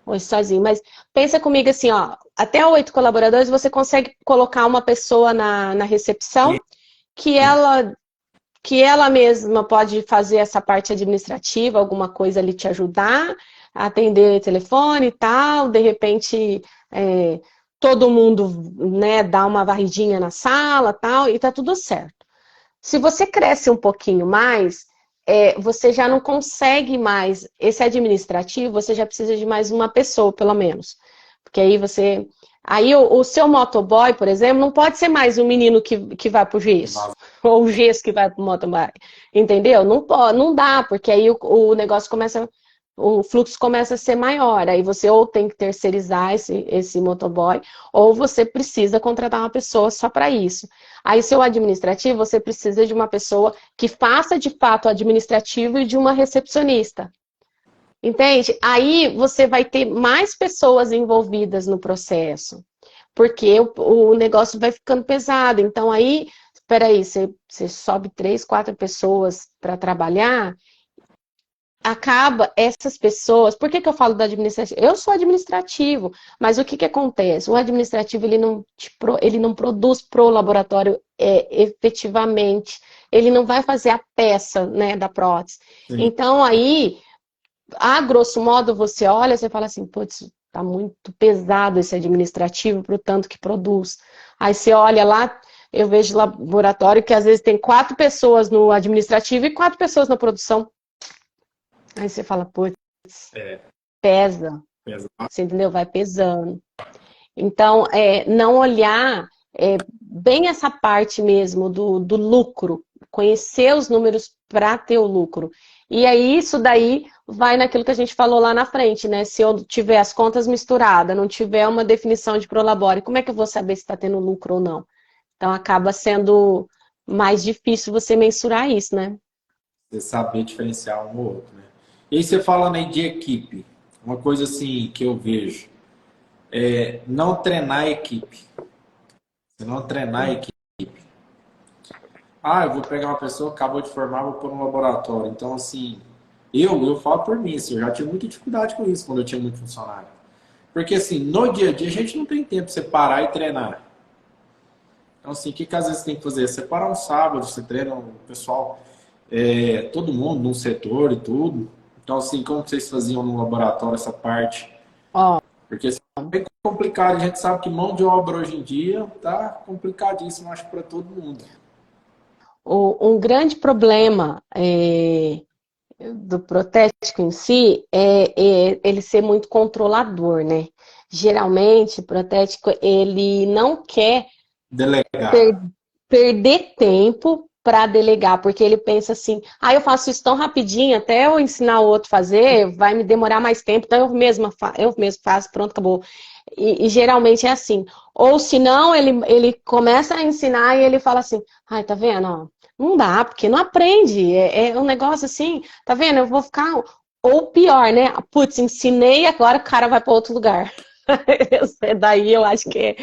Hoje sozinho, mas pensa comigo assim, ó, até 8 colaboradores você consegue colocar uma pessoa na recepção E que ela que ela mesma pode fazer essa parte administrativa, alguma coisa ali te ajudar, a atender telefone e tal, de repente todo mundo, né, dá uma varridinha na sala tal, e tá tudo certo. Se você cresce um pouquinho mais, você já não consegue mais, esse administrativo, você já precisa de mais uma pessoa, pelo menos. Porque aí você... Aí o seu motoboy, por exemplo, não pode ser mais um menino que vai pro gesso. Ou o gesso que vai pro motoboy. Entendeu? Não pode, não dá, porque aí o negócio começa... O fluxo começa a ser maior. Aí você ou tem que terceirizar esse motoboy, ou você precisa contratar uma pessoa só para isso. Aí, seu administrativo, você precisa de uma pessoa que faça de fato o administrativo e de uma recepcionista. Entende? Aí você vai ter mais pessoas envolvidas no processo, porque o negócio vai ficando pesado. Então, aí, espera aí, você sobe 3, 4 pessoas para trabalhar, acaba essas pessoas... Por que eu falo do administrativo? Eu sou administrativo, mas o que acontece? O administrativo ele não produz pro laboratório efetivamente, ele não vai fazer a peça, né, da prótese. Sim. Então aí, a grosso modo, você olha, você fala assim, putz, tá muito pesado esse administrativo pro tanto que produz. Aí você olha lá, eu vejo laboratório que às vezes tem 4 pessoas no administrativo e 4 pessoas na produção. Aí você fala, putz, pesa. Você entendeu? Vai pesando. Então, não olhar bem essa parte mesmo do lucro, conhecer os números para ter o lucro. E aí, isso daí vai naquilo que a gente falou lá na frente, né? Se eu tiver as contas misturadas, não tiver uma definição de prolabore, como é que eu vou saber se está tendo lucro ou não? Então, acaba sendo mais difícil você mensurar isso, né? Você saber diferenciar um ou outro, né? E aí você falando aí de equipe, uma coisa assim que eu vejo, não treinar a equipe. Se não treinar a equipe. Eu vou pegar uma pessoa que acabou de formar, vou pôr no laboratório. Então, assim, eu falo por mim, assim, eu já tive muita dificuldade com isso quando eu tinha muito funcionário. Porque, assim, no dia a dia a gente não tem tempo de você parar e treinar. Então, assim, o que às vezes tem que fazer? Você para um sábado, você treina o pessoal, todo mundo num setor e tudo. Então, assim, como vocês faziam no laboratório essa parte? Porque assim, é bem complicado. A gente sabe que mão de obra hoje em dia tá complicadíssimo, acho, para todo mundo. Um grande problema do protético em si ele ser muito controlador, né? Geralmente, o protético, ele não quer perder tempo para delegar, porque ele pensa assim, eu faço isso tão rapidinho, até eu ensinar o outro a fazer, vai me demorar mais tempo, então eu mesmo faço, pronto, acabou. E geralmente é assim. Ou se não, ele começa a ensinar e ele fala assim, tá vendo, ó, não dá, porque não aprende, é um negócio assim, tá vendo, eu vou ficar... Ou pior, né, putz, ensinei, agora o cara vai para outro lugar. Daí eu acho que é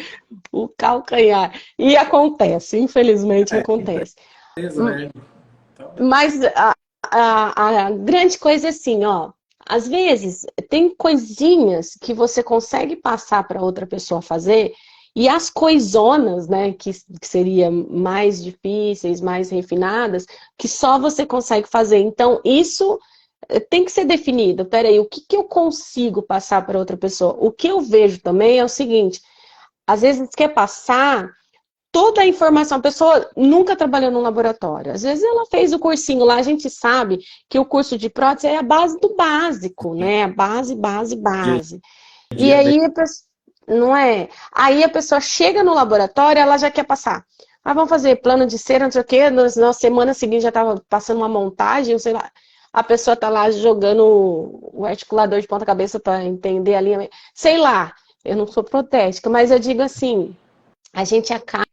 o calcanhar. E acontece, infelizmente acontece. Mas a grande coisa é assim, ó, às vezes tem coisinhas que você consegue passar para outra pessoa fazer, e as coisonas, né, que seriam mais difíceis, mais refinadas, que só você consegue fazer. Então, isso tem que ser definido. Peraí, o que eu consigo passar para outra pessoa? O que eu vejo também é o seguinte, às vezes quer passar toda a informação, a pessoa nunca trabalhou num laboratório. Às vezes ela fez o cursinho lá, a gente sabe que o curso de prótese é a base do básico, né? A base. E aí a pessoa, não é? Aí a pessoa chega no laboratório, ela já quer passar. Vamos fazer plano de cera, não sei o quê, na semana seguinte já estava passando uma montagem, sei lá. A pessoa tá lá jogando o articulador de ponta cabeça para entender a linha. Sei lá, eu não sou protética, mas eu digo assim, a gente acaba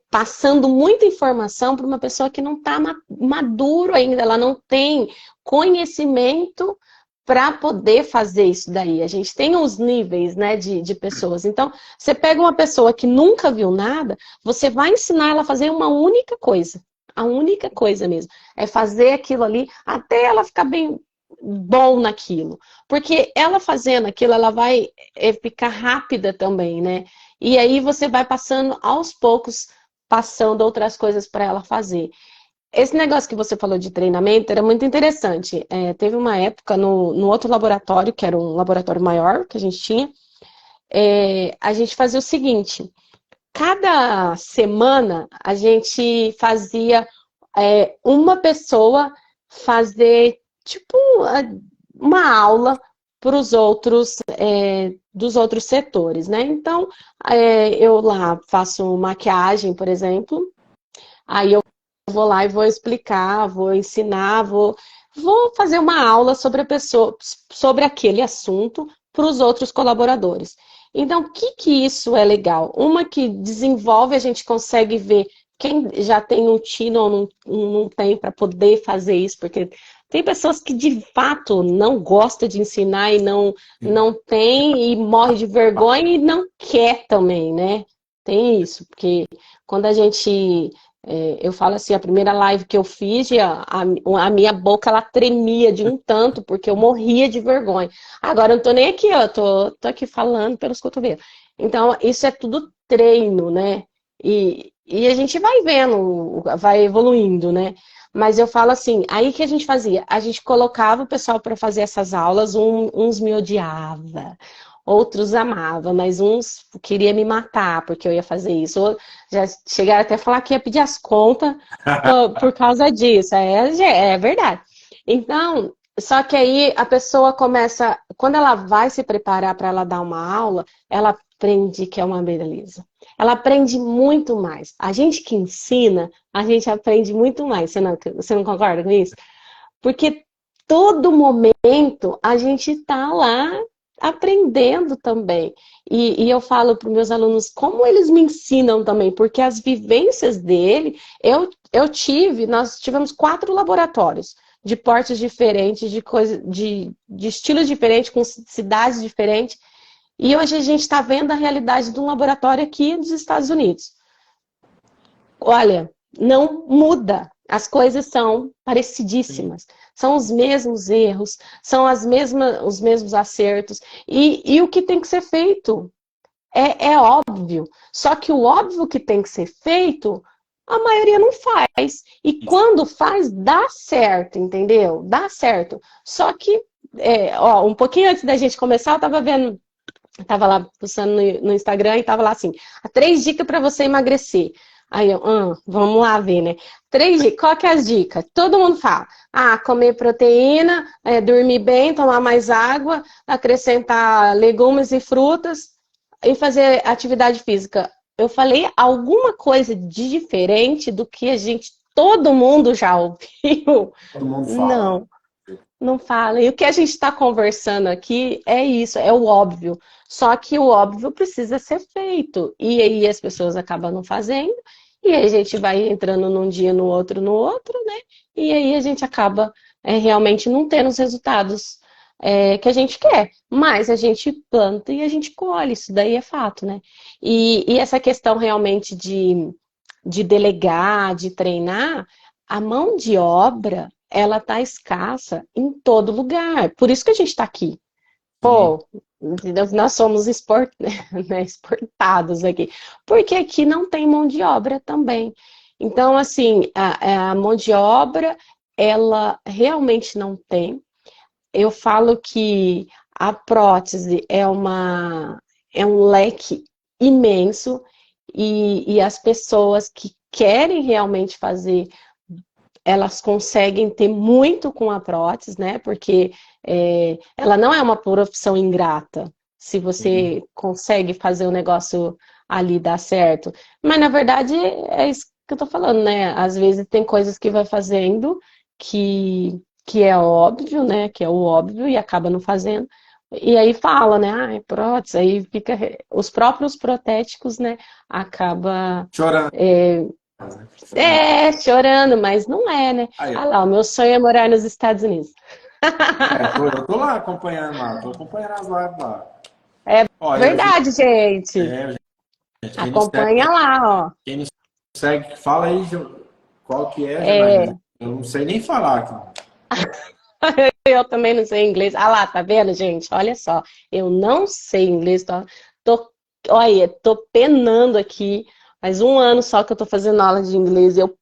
passando muita informação para uma pessoa que não está maduro ainda, ela não tem conhecimento para poder fazer isso daí. A gente tem os níveis, né, de pessoas. Então, você pega uma pessoa que nunca viu nada, você vai ensinar ela a fazer uma única coisa. A única coisa mesmo. É fazer aquilo ali até ela ficar bem bom naquilo. Porque ela fazendo aquilo, ela vai ficar rápida também, né? E aí você vai passando aos poucos, passando outras coisas para ela fazer. esse negócio que você falou de treinamento era muito interessante. Teve uma época no outro laboratório, que era um laboratório maior que a gente tinha, a gente fazia o seguinte: cada semana a gente fazia uma pessoa fazer tipo uma aula para os outros dos outros setores, né? Então, eu lá faço maquiagem, por exemplo, aí eu vou lá e vou explicar, vou ensinar, vou fazer uma aula sobre a pessoa, sobre aquele assunto para os outros colaboradores. Então, o que que isso é legal? Uma que desenvolve, a gente consegue ver quem já tem um tino ou não tem para poder fazer isso, porque tem pessoas que de fato não gostam de ensinar e não tem e morre de vergonha e não quer também, né? Tem isso, porque quando a gente eu falo assim, a primeira live que eu fiz, a minha boca ela tremia de um tanto, porque eu morria de vergonha. Agora eu não tô nem aqui, ó, tô aqui falando pelos cotovelos. Então, isso é tudo treino, né? E a gente vai vendo, vai evoluindo, né? Mas eu falo assim, aí que a gente fazia? A gente colocava o pessoal para fazer essas aulas, uns me odiava, outros amava, mas uns queria me matar porque eu ia fazer isso. Já chegaram até a falar que ia pedir as contas por causa disso. É verdade. Então, só que aí a pessoa começa, quando ela vai se preparar para ela dar uma aula, ela aprende que é uma beleza. Ela aprende muito mais. A gente que ensina, a gente aprende muito mais. Você não concorda com isso? Porque todo momento a gente está lá aprendendo também. E eu falo para os meus alunos como eles me ensinam também, porque as vivências dele, nós tivemos 4 laboratórios de portes diferentes, de estilos diferentes, com cidades diferentes. E hoje a gente está vendo a realidade de um laboratório aqui nos Estados Unidos. Olha, não muda. As coisas são parecidíssimas. São os mesmos erros, são os mesmos acertos. E o que tem que ser feito é óbvio. Só que o óbvio que tem que ser feito, a maioria não faz. E quando faz, dá certo, entendeu? Dá certo. Só que, um pouquinho antes da gente começar, eu tava lá postando no Instagram e tava lá assim, 3 dicas para você emagrecer. Aí eu, vamos lá ver, né? 3 dicas, qual que é as dicas? Todo mundo fala, comer proteína, dormir bem, tomar mais água, acrescentar legumes e frutas e fazer atividade física. Eu falei alguma coisa de diferente do que todo mundo já ouviu? Todo mundo fala. Não. Não fala. E o que a gente está conversando aqui é isso, é o óbvio. Só que o óbvio precisa ser feito. E aí as pessoas acabam não fazendo, e aí a gente vai entrando num dia, no outro, né? E aí a gente acaba realmente não tendo os resultados que a gente quer. Mas a gente planta e a gente colhe, isso daí é fato, né? E essa questão realmente de delegar, de treinar, a mão de obra ela está escassa em todo lugar. Por isso que a gente está aqui. Sim. Pô, nós somos né, exportados aqui. Porque aqui não tem mão de obra também. Então, assim, a mão de obra, ela realmente não tem. Eu falo que a prótese é um leque imenso e as pessoas que querem realmente fazer elas conseguem ter muito com a prótese, né? Porque ela não é uma profissão ingrata. Se você consegue fazer o negócio ali dar certo. Mas, na verdade, é isso que eu tô falando, né? Às vezes tem coisas que vai fazendo que é óbvio, né? Que é o óbvio e acaba não fazendo. E aí fala, né? É prótese. Aí fica... Os próprios protéticos, né? Acaba... Chorando. Chorando, mas não é, né? Aí, ó. Ah lá, o meu sonho é morar nos Estados Unidos. Eu tô lá acompanhando lá, tô acompanhando as lives lá. É Ó, verdade, gente. gente, Acompanha lá, ó. quem não segue, fala aí qual que é, Janaína. É, Eu não sei nem falar aqui. eu também não sei inglês. Ah lá, tá vendo, gente? Olha só. Eu não sei inglês. Olha, tô penando aqui. Faz 1 ano só que eu tô fazendo aula de inglês. Eu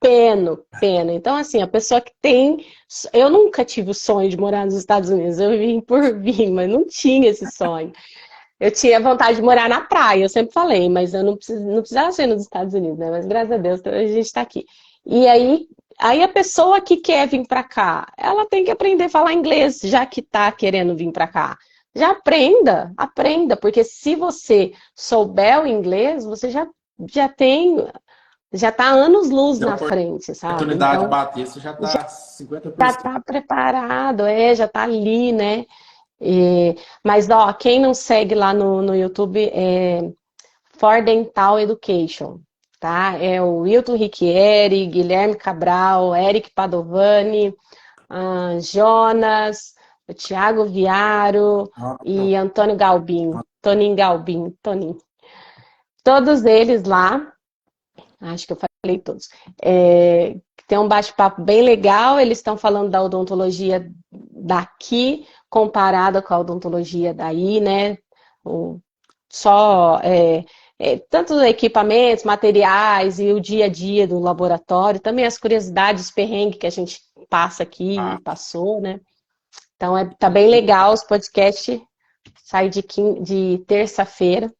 Peno. Então, assim, a pessoa que tem... Eu nunca tive o sonho de morar nos Estados Unidos. Eu vim por vir, mas não tinha esse sonho. Eu tinha vontade de morar na praia, eu sempre falei, mas eu não precisava ser nos Estados Unidos, né? Mas graças a Deus a gente está aqui. E aí a pessoa que quer vir para cá, ela tem que aprender a falar inglês, já que está querendo vir para cá. Já aprenda, porque se você souber o inglês, você já tem, já está anos-luz Se a na frente, sabe? oportunidade Então, bater, você já já está 50%. está preparado, já está ali, né? Mas, ó, quem não segue lá no YouTube é For Dental Education, tá? É o Wilton Ricchieri, Guilherme Cabral, Eric Padovani, Jonas, o Thiago Viaro e Antônio Galbin, Toninho Galbin, Toninho. Todos eles lá, acho que eu falei todos, tem um bate-papo bem legal, eles estão falando da odontologia daqui, comparada com a odontologia daí, né? Só tanto equipamentos, materiais e o dia a dia do laboratório, também as curiosidades, os perrengues que a gente passa aqui e passou, né? Então tá bem legal, os podcasts saem de terça-feira,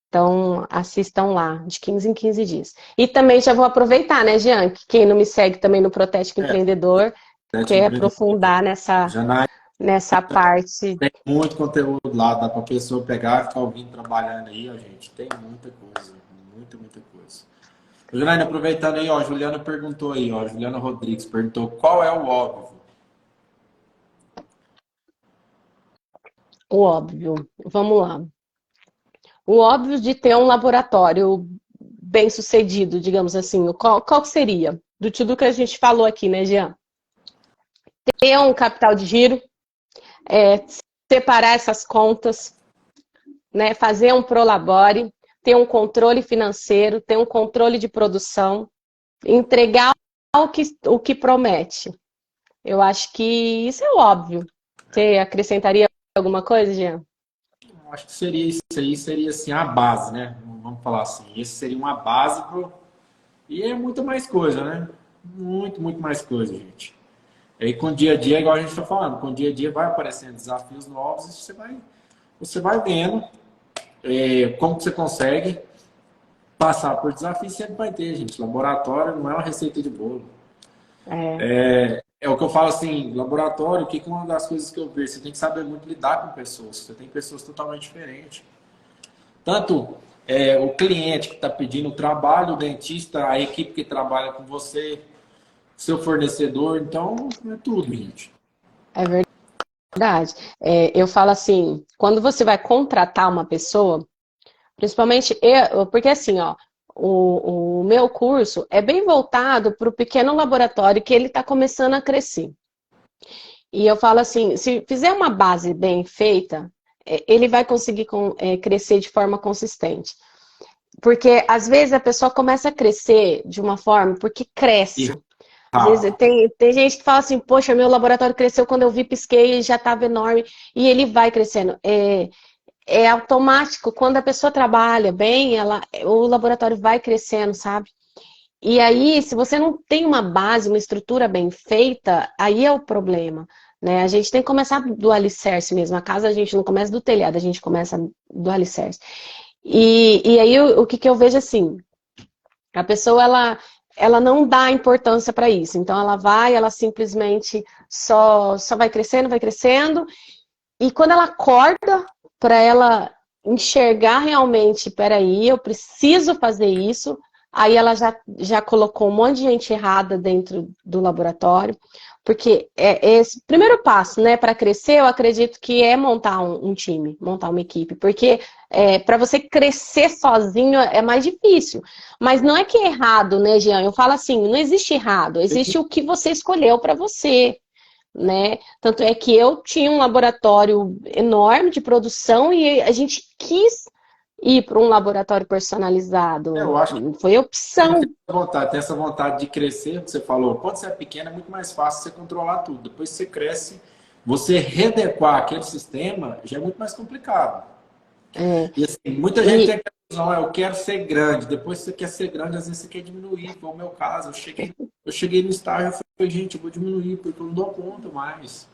então assistam lá, de 15 em 15 dias. E também já vou aproveitar, né, Jean, que quem não me segue também no Protético Empreendedor, quer aprofundar nessa parte. Tem muito conteúdo lá, dá para a pessoa pegar e ficar ouvindo, trabalhando aí, ó, gente. Tem muita coisa, muita coisa. Juliana, aproveitando aí, ó, Juliana perguntou aí, ó, Juliana Rodrigues perguntou qual é o óbvio. O óbvio, vamos lá. O óbvio de ter um laboratório bem sucedido, digamos assim, qual seria? Do tudo que a gente falou aqui, né, Jean? Ter um capital de giro, separar essas contas, né, fazer um prolabore, ter um controle financeiro, ter um controle de produção, entregar o que promete. Eu acho que isso é óbvio. Você acrescentaria alguma coisa, Jean? Acho que seria isso aí, seria assim a base, né? Vamos falar assim. Esse seria uma base pro... E é muito mais coisa, né? Muito mais coisa, gente. E aí com o dia a dia, igual a gente está falando, com o dia a dia vai aparecendo desafios novos e você vai vendo como que você consegue passar por desafios. Sempre vai ter, gente. Laboratório não é uma receita de bolo. É o que eu falo assim, laboratório, que é uma das coisas que eu vejo, você tem que saber muito lidar com pessoas. Você tem pessoas totalmente diferentes. Tanto o cliente que está pedindo o trabalho, o dentista, a equipe que trabalha com você, seu fornecedor, então é tudo, gente. É verdade. Eu falo assim, quando você vai contratar uma pessoa, principalmente porque assim, ó, o meu curso é bem voltado para o pequeno laboratório que ele está começando a crescer. E eu falo assim, se fizer uma base bem feita, ele vai conseguir crescer de forma consistente. Porque às vezes a pessoa começa a crescer de uma forma porque cresce. Às vezes tem gente que fala assim, poxa, meu laboratório cresceu quando eu vi, pisquei e já estava enorme. E ele vai crescendo. É automático, quando a pessoa trabalha bem, o laboratório vai crescendo, sabe? E aí, se você não tem uma base, uma estrutura bem feita, aí é o problema, né? A gente tem que começar do alicerce mesmo. A casa a gente não começa do telhado, a gente começa do alicerce. E aí, o que eu vejo assim, a pessoa, ela não dá importância para isso. Então, ela simplesmente só vai crescendo. E quando ela acorda para ela enxergar realmente, peraí, eu preciso fazer isso, aí ela já colocou um monte de gente errada dentro do laboratório, porque esse primeiro passo, né, para crescer, eu acredito que é montar um time, montar uma equipe, porque para você crescer sozinho é mais difícil, mas não é que é errado, né, Jean? Eu falo assim, não existe errado, existe o que você escolheu para você, né? Tanto é que eu tinha um laboratório enorme de produção e a gente quis ir para um laboratório personalizado. Eu acho que foi opção. tem essa vontade de crescer, que você falou. Quando você é pequeno, é muito mais fácil você controlar tudo. Depois que você cresce, você readequar aquele sistema já é muito mais complicado. E assim, muita gente tem aquela visão, eu quero ser grande. Depois que você quer ser grande, às vezes você quer diminuir. Foi o meu caso. Eu cheguei Eu cheguei no estágio e falei, gente, eu vou diminuir porque eu não dou conta mais.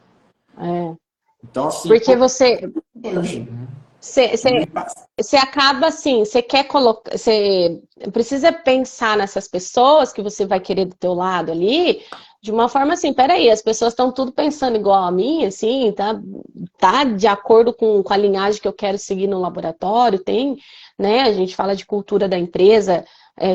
É. Então, assim, Porque você, hoje, né? você, Diminui você bastante. você acaba assim, você quer colocar, você precisa pensar nessas pessoas que você vai querer do teu lado ali, de uma forma assim, peraí, as pessoas estão tudo pensando igual a mim, assim, tá de acordo com a linhagem que eu quero seguir no laboratório, tem, né, a gente fala de cultura da empresa,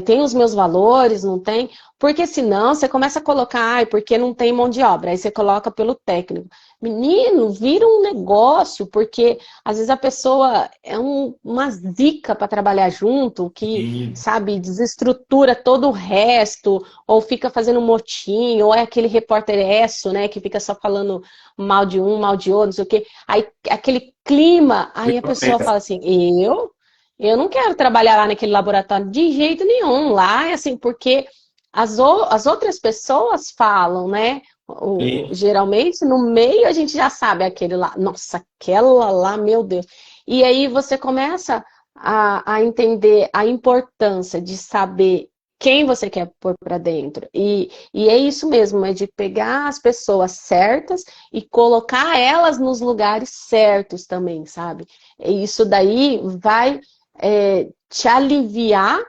tem os meus valores, não tem? Porque senão você começa a colocar, ai, porque não tem mão de obra, aí você coloca pelo técnico. Menino, vira um negócio, porque às vezes a pessoa é uma zica para trabalhar junto, que, E, sabe, desestrutura todo o resto, ou fica fazendo motim, ou é aquele repórter esso, né, que fica só falando mal de um, mal de outro, não sei o quê. Aí aquele clima, aí a pessoa fala assim, eu não quero trabalhar lá naquele laboratório de jeito nenhum. Lá é assim, porque as outras pessoas falam, né? e, Geralmente no meio a gente já sabe aquele lá, nossa, aquela lá, meu Deus. E aí você começa a entender a importância de saber quem você quer pôr para dentro. E é isso mesmo, é de pegar as pessoas certas e colocar elas nos lugares certos também, sabe? E isso daí vai te aliviar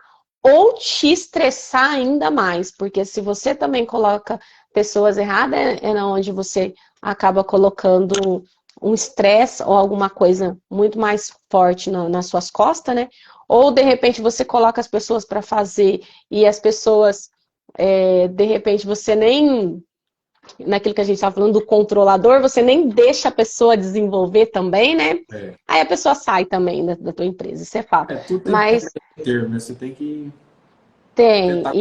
ou te estressar ainda mais, porque se você também coloca pessoas erradas, é onde você acaba colocando um estresse ou alguma coisa muito mais forte nas suas costas, né? Ou de repente você coloca as pessoas para fazer e as pessoas, de repente, você nem naquilo que a gente estava falando do controlador, você nem deixa a pessoa desenvolver também, né? é, Aí a pessoa sai também da tua empresa, isso é fato. tudo tem que Mas ter termo, né? Você tem que tem, tentar.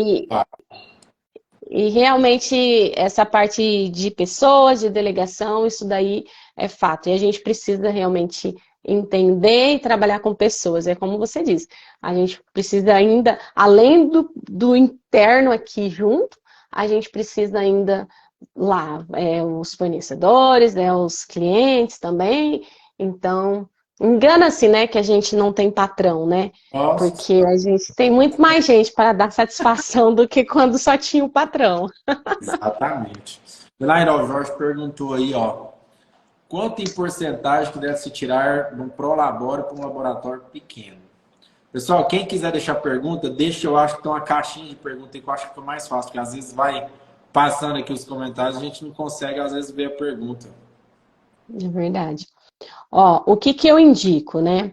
e realmente essa parte de pessoas, de delegação, isso daí é fato. E a gente precisa realmente entender e trabalhar com pessoas. É como você disse, a gente precisa ainda, além do interno aqui junto, a gente precisa ainda lá, os fornecedores, os clientes também. Então, engana-se, né, que a gente não tem patrão, né? Nossa, Porque a gente tem muito mais gente para dar satisfação do que quando só tinha o patrão. exatamente. Elaine, ó, o Jorge perguntou aí, ó, quanto em porcentagem que deve se tirar de um prolabore para um laboratório pequeno? Pessoal, quem quiser deixar pergunta, deixa, eu acho que tem uma caixinha de pergunta aí que eu acho que fica mais fácil, porque às vezes vai passando aqui os comentários, a gente não consegue às vezes ver a pergunta. De verdade. Ó, o que que eu indico, né?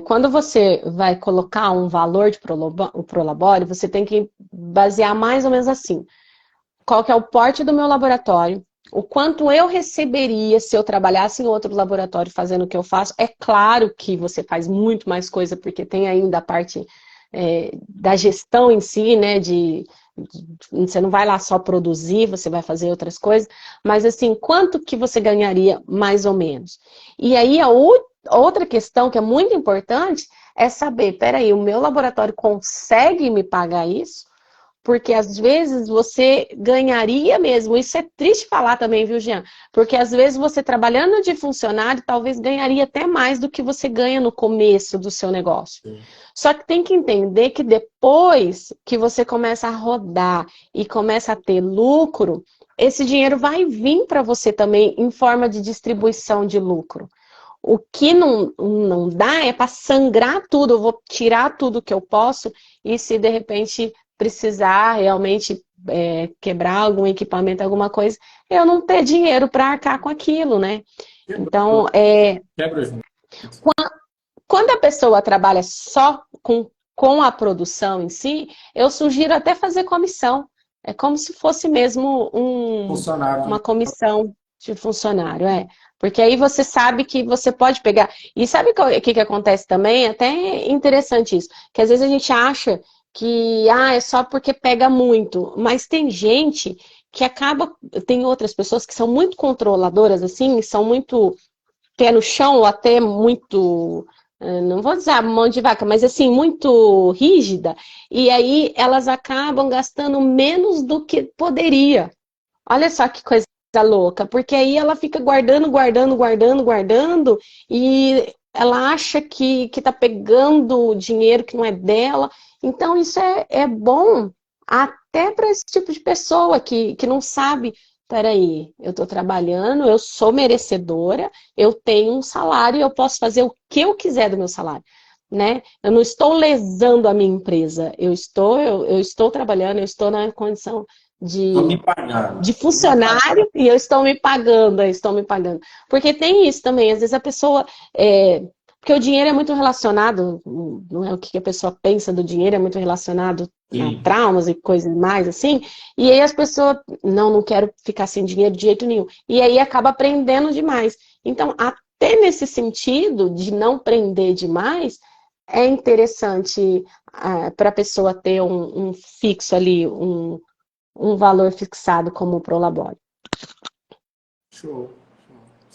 Quando você vai colocar um valor de prolabore, você tem que basear mais ou menos assim. Qual que é o porte do meu laboratório? O quanto eu receberia se eu trabalhasse em outro laboratório fazendo o que eu faço? É claro que você faz muito mais coisa, porque tem ainda a parte da gestão em si, né? Você não vai lá só produzir, você vai fazer outras coisas, mas assim, quanto que você ganharia mais ou menos? E aí outra questão que é muito importante é saber, peraí, o meu laboratório consegue me pagar isso? Porque às vezes você ganharia mesmo. Isso é triste falar também, viu, Jean? Porque às vezes você trabalhando de funcionário, talvez ganharia até mais do que você ganha no começo do seu negócio. Só que tem que entender que depois que você começa a rodar e começa a ter lucro, esse dinheiro vai vir para você também em forma de distribuição de lucro. O que não dá é para sangrar tudo, eu vou tirar tudo que eu posso, e se de repente precisar realmente quebrar algum equipamento, alguma coisa, eu não ter dinheiro para arcar com aquilo, né? Então, Quebra junto. quando a pessoa trabalha só com a produção em si, eu sugiro até fazer comissão. É como se fosse mesmo Funcionário, uma né? comissão de funcionário, é. Porque aí você sabe que você pode pegar. E sabe o que acontece também? Até é interessante isso. Que às vezes a gente acha que é só porque pega muito. Mas tem gente que acaba. Tem outras pessoas que são muito controladoras, assim, são muito pé no chão, ou até muito, não vou dizer mão de vaca, mas assim, muito rígida, e aí elas acabam gastando menos do que poderia. Olha só que coisa louca, porque aí ela fica guardando, guardando, guardando, guardando, e ela acha que tá pegando dinheiro que não é dela. Então, isso é bom até para esse tipo de pessoa que não sabe, peraí, eu estou trabalhando, eu sou merecedora, eu tenho um salário e eu posso fazer o que eu quiser do meu salário, né? Eu não estou lesando a minha empresa, eu estou trabalhando, eu estou na condição Estou me de pagando. funcionário e eu estou me pagando. Porque tem isso também, às vezes a pessoa. Porque o dinheiro é muito relacionado, não é o que a pessoa pensa do dinheiro, é muito relacionado a Sim. traumas e coisas mais assim. E aí as pessoas, não quero ficar sem dinheiro de jeito nenhum. E aí acaba prendendo demais. Então, até nesse sentido de não prender demais, é interessante para a pessoa ter um fixo ali, um valor fixado como o Prolabore. Show.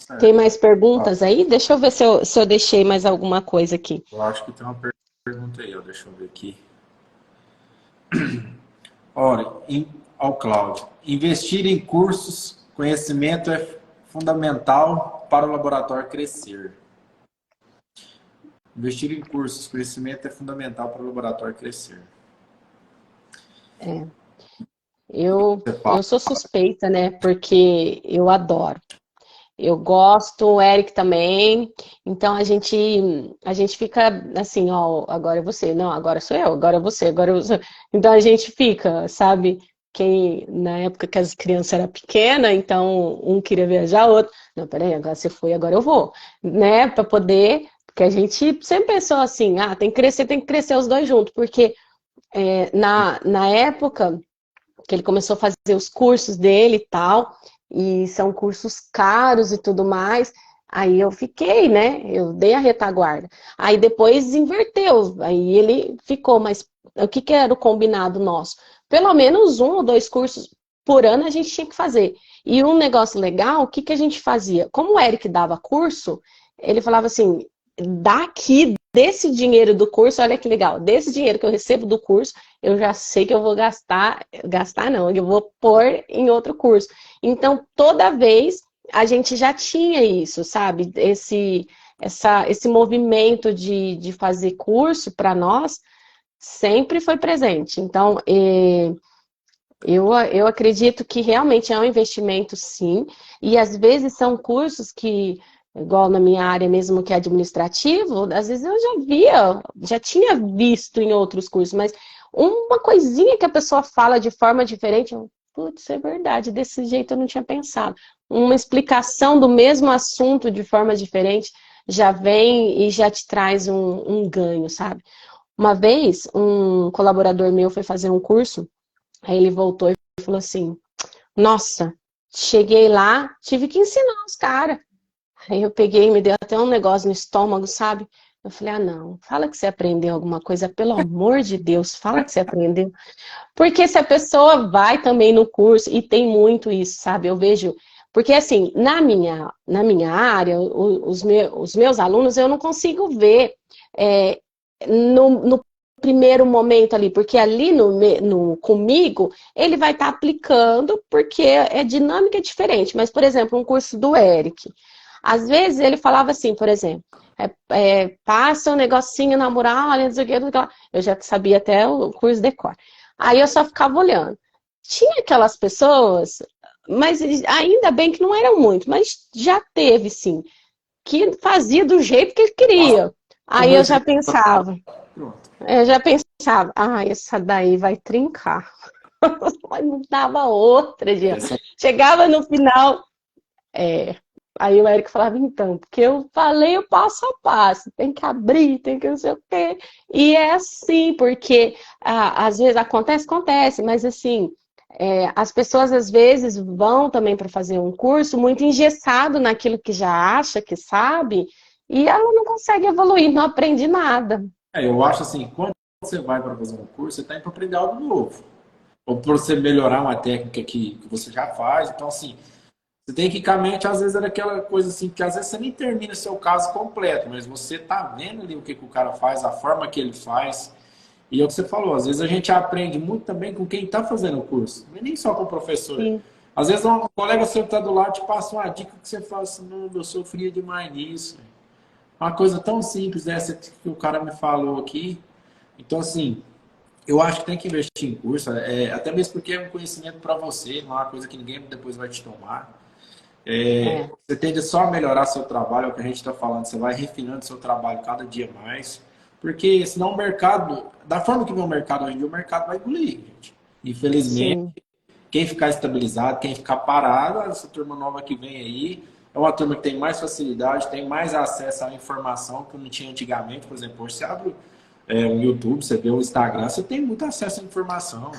Tem Certo. mais Ó, perguntas aí? Deixa eu ver se eu deixei mais alguma coisa aqui. eu acho que tem uma pergunta aí, ó. Deixa eu ver aqui. Olha, ao Cláudio. Investir em cursos, conhecimento é fundamental para o laboratório crescer. Investir em cursos, conhecimento é fundamental para o laboratório crescer. É, eu, Você fala. eu sou suspeita, né? Porque eu adoro. Eu gosto, o Eric também. Então a gente fica assim, ó, agora é você, não, agora sou eu, agora é você, agora eu sou. Então a gente fica, sabe? Quem na época que as crianças eram pequenas, então um queria viajar, o outro, não, peraí, agora você foi, agora eu vou, né? Para poder, porque a gente sempre pensou assim, tem que crescer os dois juntos, porque na época que ele começou a fazer os cursos dele e tal, e são cursos caros e tudo mais. Aí eu fiquei, né? Eu dei a retaguarda. Aí depois inverteu, aí ele ficou, mas o que era o combinado nosso? Pelo menos 1 ou 2 cursos por ano a gente tinha que fazer. E um negócio legal, o que a gente fazia? Como o Eric dava curso, ele falava assim: daqui, desse dinheiro do curso, olha que legal, desse dinheiro que eu recebo do curso, eu já sei que eu vou gastar não, eu vou pôr em outro curso. Então, toda vez a gente já tinha isso, sabe? Esse movimento de fazer curso para nós sempre foi presente. Então, eu acredito que realmente é um investimento, sim, e às vezes são cursos que, igual na minha área mesmo, que é administrativo, às vezes eu já tinha visto em outros cursos, mas uma coisinha que a pessoa fala de forma diferente, putz, é verdade, desse jeito eu não tinha pensado. Uma explicação do mesmo assunto de forma diferente já vem e já te traz um ganho, sabe? Uma vez, um colaborador meu foi fazer um curso. Aí ele voltou e falou assim: nossa, cheguei lá, tive que ensinar os caras. Aí eu peguei, me deu até um negócio no estômago, sabe? Eu falei: ah, não, fala que você aprendeu alguma coisa, pelo amor de Deus, fala que você aprendeu. Porque se a pessoa vai também no curso, e tem muito isso, sabe? Eu vejo. Porque, assim, na minha área, os meus alunos, eu não consigo ver é, no primeiro momento ali, porque ali comigo, ele vai estar aplicando, porque é dinâmica diferente. Mas, por exemplo, um curso do Eric. Às vezes ele falava assim, por exemplo, passa um negocinho na muralha, não sei o que, não sei o que lá. Eu já sabia até o curso de cor. Aí eu só ficava olhando. Tinha aquelas pessoas, mas ainda bem que não eram muito, mas já teve sim, que fazia do jeito que Passa queria. o Aí meu eu já jeito. pensava, Pronto. essa daí vai trincar. Mas não dava outra, Jean. Essa Chegava no final, é, aí o Eric falava, então, porque eu falei o passo a passo, tem que abrir, tem que não sei o quê. E é assim, porque às vezes acontece, mas assim, as pessoas às vezes vão também para fazer um curso muito engessado naquilo que já acha que sabe, e ela não consegue evoluir, não aprende nada. eu acho assim, quando você vai para fazer um curso, você está indo para aprender algo novo. Ou para você melhorar uma técnica que você já faz. Então, assim, você tem que ir com a mente, às vezes, era aquela coisa assim, que às vezes você nem termina o seu caso completo, mas você tá vendo ali o que o cara faz, a forma que ele faz. E é o que você falou, às vezes a gente aprende muito também com quem está fazendo o curso, mas nem só com o professor. Sim, Às vezes um colega seu está do lado te passa uma dica que você fala assim, não, eu sofria demais nisso. Uma coisa tão simples dessa que o cara me falou aqui. Então, assim, Eu acho que tem que investir em curso, até mesmo porque é um conhecimento para você, não é uma coisa que ninguém depois vai te tomar. É, Você tende só a melhorar seu trabalho, é o que a gente está falando, você vai refinando seu trabalho cada dia mais, porque senão o mercado, da forma que vem o mercado hoje em dia, o mercado vai engolir, gente. Infelizmente, sim. quem ficar estabilizado, quem ficar parado, essa turma nova que vem aí, é uma turma que tem mais facilidade, tem mais acesso à informação que não tinha antigamente. Por exemplo, hoje você abre um YouTube, você vê o Instagram, você tem muito acesso à informação.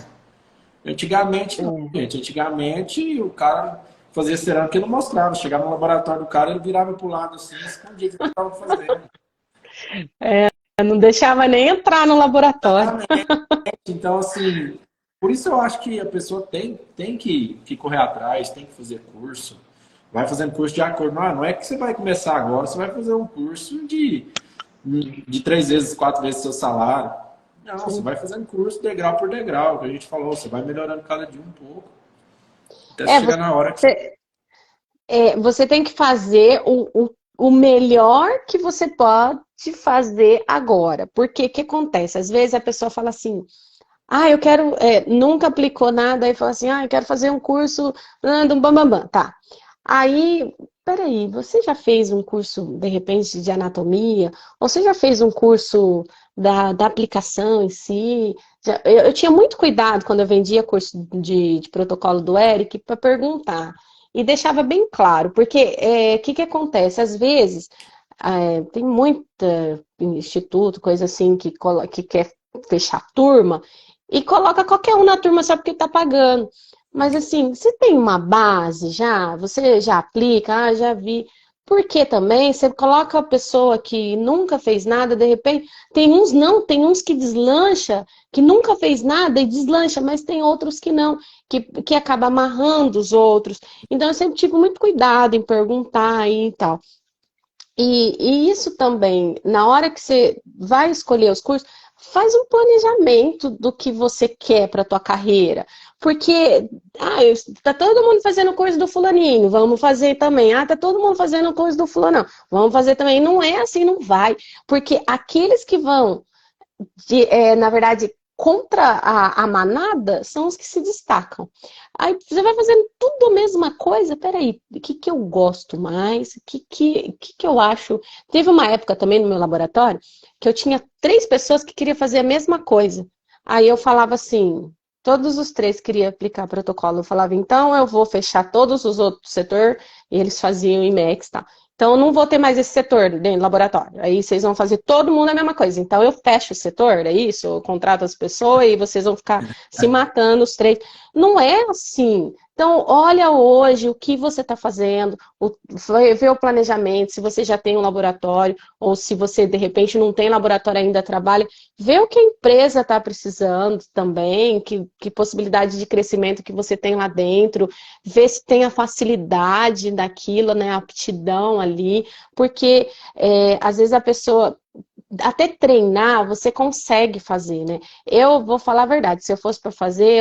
Antigamente, não, É. gente. Antigamente, o cara fazia cerâmica e não mostrava. Chegava no laboratório do cara, ele virava pro lado assim, escondia o que ele estava fazendo. Não deixava nem entrar no laboratório. Exatamente. Então, assim, por isso eu acho que a pessoa tem que correr atrás, tem que fazer curso. Vai fazendo curso de acordo. Não é que você vai começar agora, você vai fazer um curso de 3 vezes, 4 vezes seu salário. Não, você vai fazendo curso degrau por degrau, que a gente falou, você vai melhorando cada dia um pouco. Até É, chegar na hora que você tem que fazer o melhor que você pode fazer agora. Porque o que acontece? Às vezes a pessoa fala assim, eu quero, nunca aplicou nada, aí fala assim, eu quero fazer um curso do Bambambam, tá. Aí, peraí, você já fez um curso, de repente, de anatomia? Ou você já fez um curso da aplicação em si? Eu tinha muito cuidado quando eu vendia curso de protocolo do Eric para perguntar. E deixava bem claro, porque o que acontece? Às vezes, tem muita instituto, coisa assim, que quer fechar turma e coloca qualquer um na turma só porque está pagando. Mas assim, você tem uma base já? Você já aplica? Já vi. Porque também você coloca a pessoa que nunca fez nada, de repente, tem uns que deslancha, que nunca fez nada e deslancha, mas tem outros que não, que acaba amarrando os outros. Então eu sempre tive muito cuidado em perguntar e tal. E isso também, na hora que você vai escolher os cursos, faz um planejamento do que você quer para a tua carreira. Porque, tá todo mundo fazendo curso do fulaninho, vamos fazer também. Tá todo mundo fazendo curso do fulano, vamos fazer também. Não é assim, não vai. Porque aqueles que vão na verdade, contra a manada, são os que se destacam. Aí você vai fazendo tudo a mesma coisa, peraí, o que eu gosto mais? O que eu acho? Teve uma época também no meu laboratório que eu tinha 3 pessoas que queriam fazer a mesma coisa. Aí eu falava assim, todos os 3 queriam aplicar protocolo. Eu falava, então eu vou fechar todos os outros setor, e eles faziam IMEX e tal. Então, eu não vou ter mais esse setor dentro do laboratório. Aí vocês vão fazer todo mundo a mesma coisa. Então, eu fecho o setor, é isso? Eu contrato as pessoas e vocês vão ficar se matando os 3. Não é assim. Então, olha hoje o que você está fazendo, vê o planejamento, se você já tem um laboratório, ou se você, de repente, não tem laboratório ainda, trabalha, vê o que a empresa está precisando também, que possibilidade de crescimento que você tem lá dentro, ver se tem a facilidade daquilo, né, a aptidão ali, porque às vezes a pessoa, até treinar, você consegue fazer, né? Eu vou falar a verdade, se eu fosse para fazer,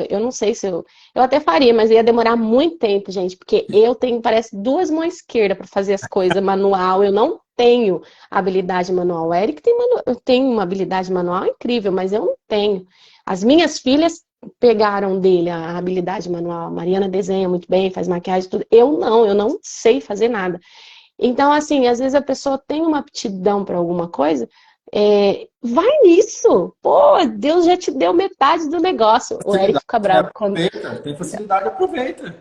eu não sei se eu até faria, mas ia demorar muito tempo, gente, porque eu tenho, parece, 2 mãos esquerdas para fazer as coisas manual, eu não tenho habilidade manual. O Eric tem uma habilidade manual incrível, mas eu não tenho. As minhas filhas pegaram dele a habilidade manual. A Mariana desenha muito bem, faz maquiagem, tudo. Eu não sei fazer nada. Então, assim, às vezes a pessoa tem uma aptidão para alguma coisa, vai nisso. Pô, Deus já te deu metade do negócio. O Eric facilidade, fica né? bravo quando Aproveita, tem facilidade, aproveita.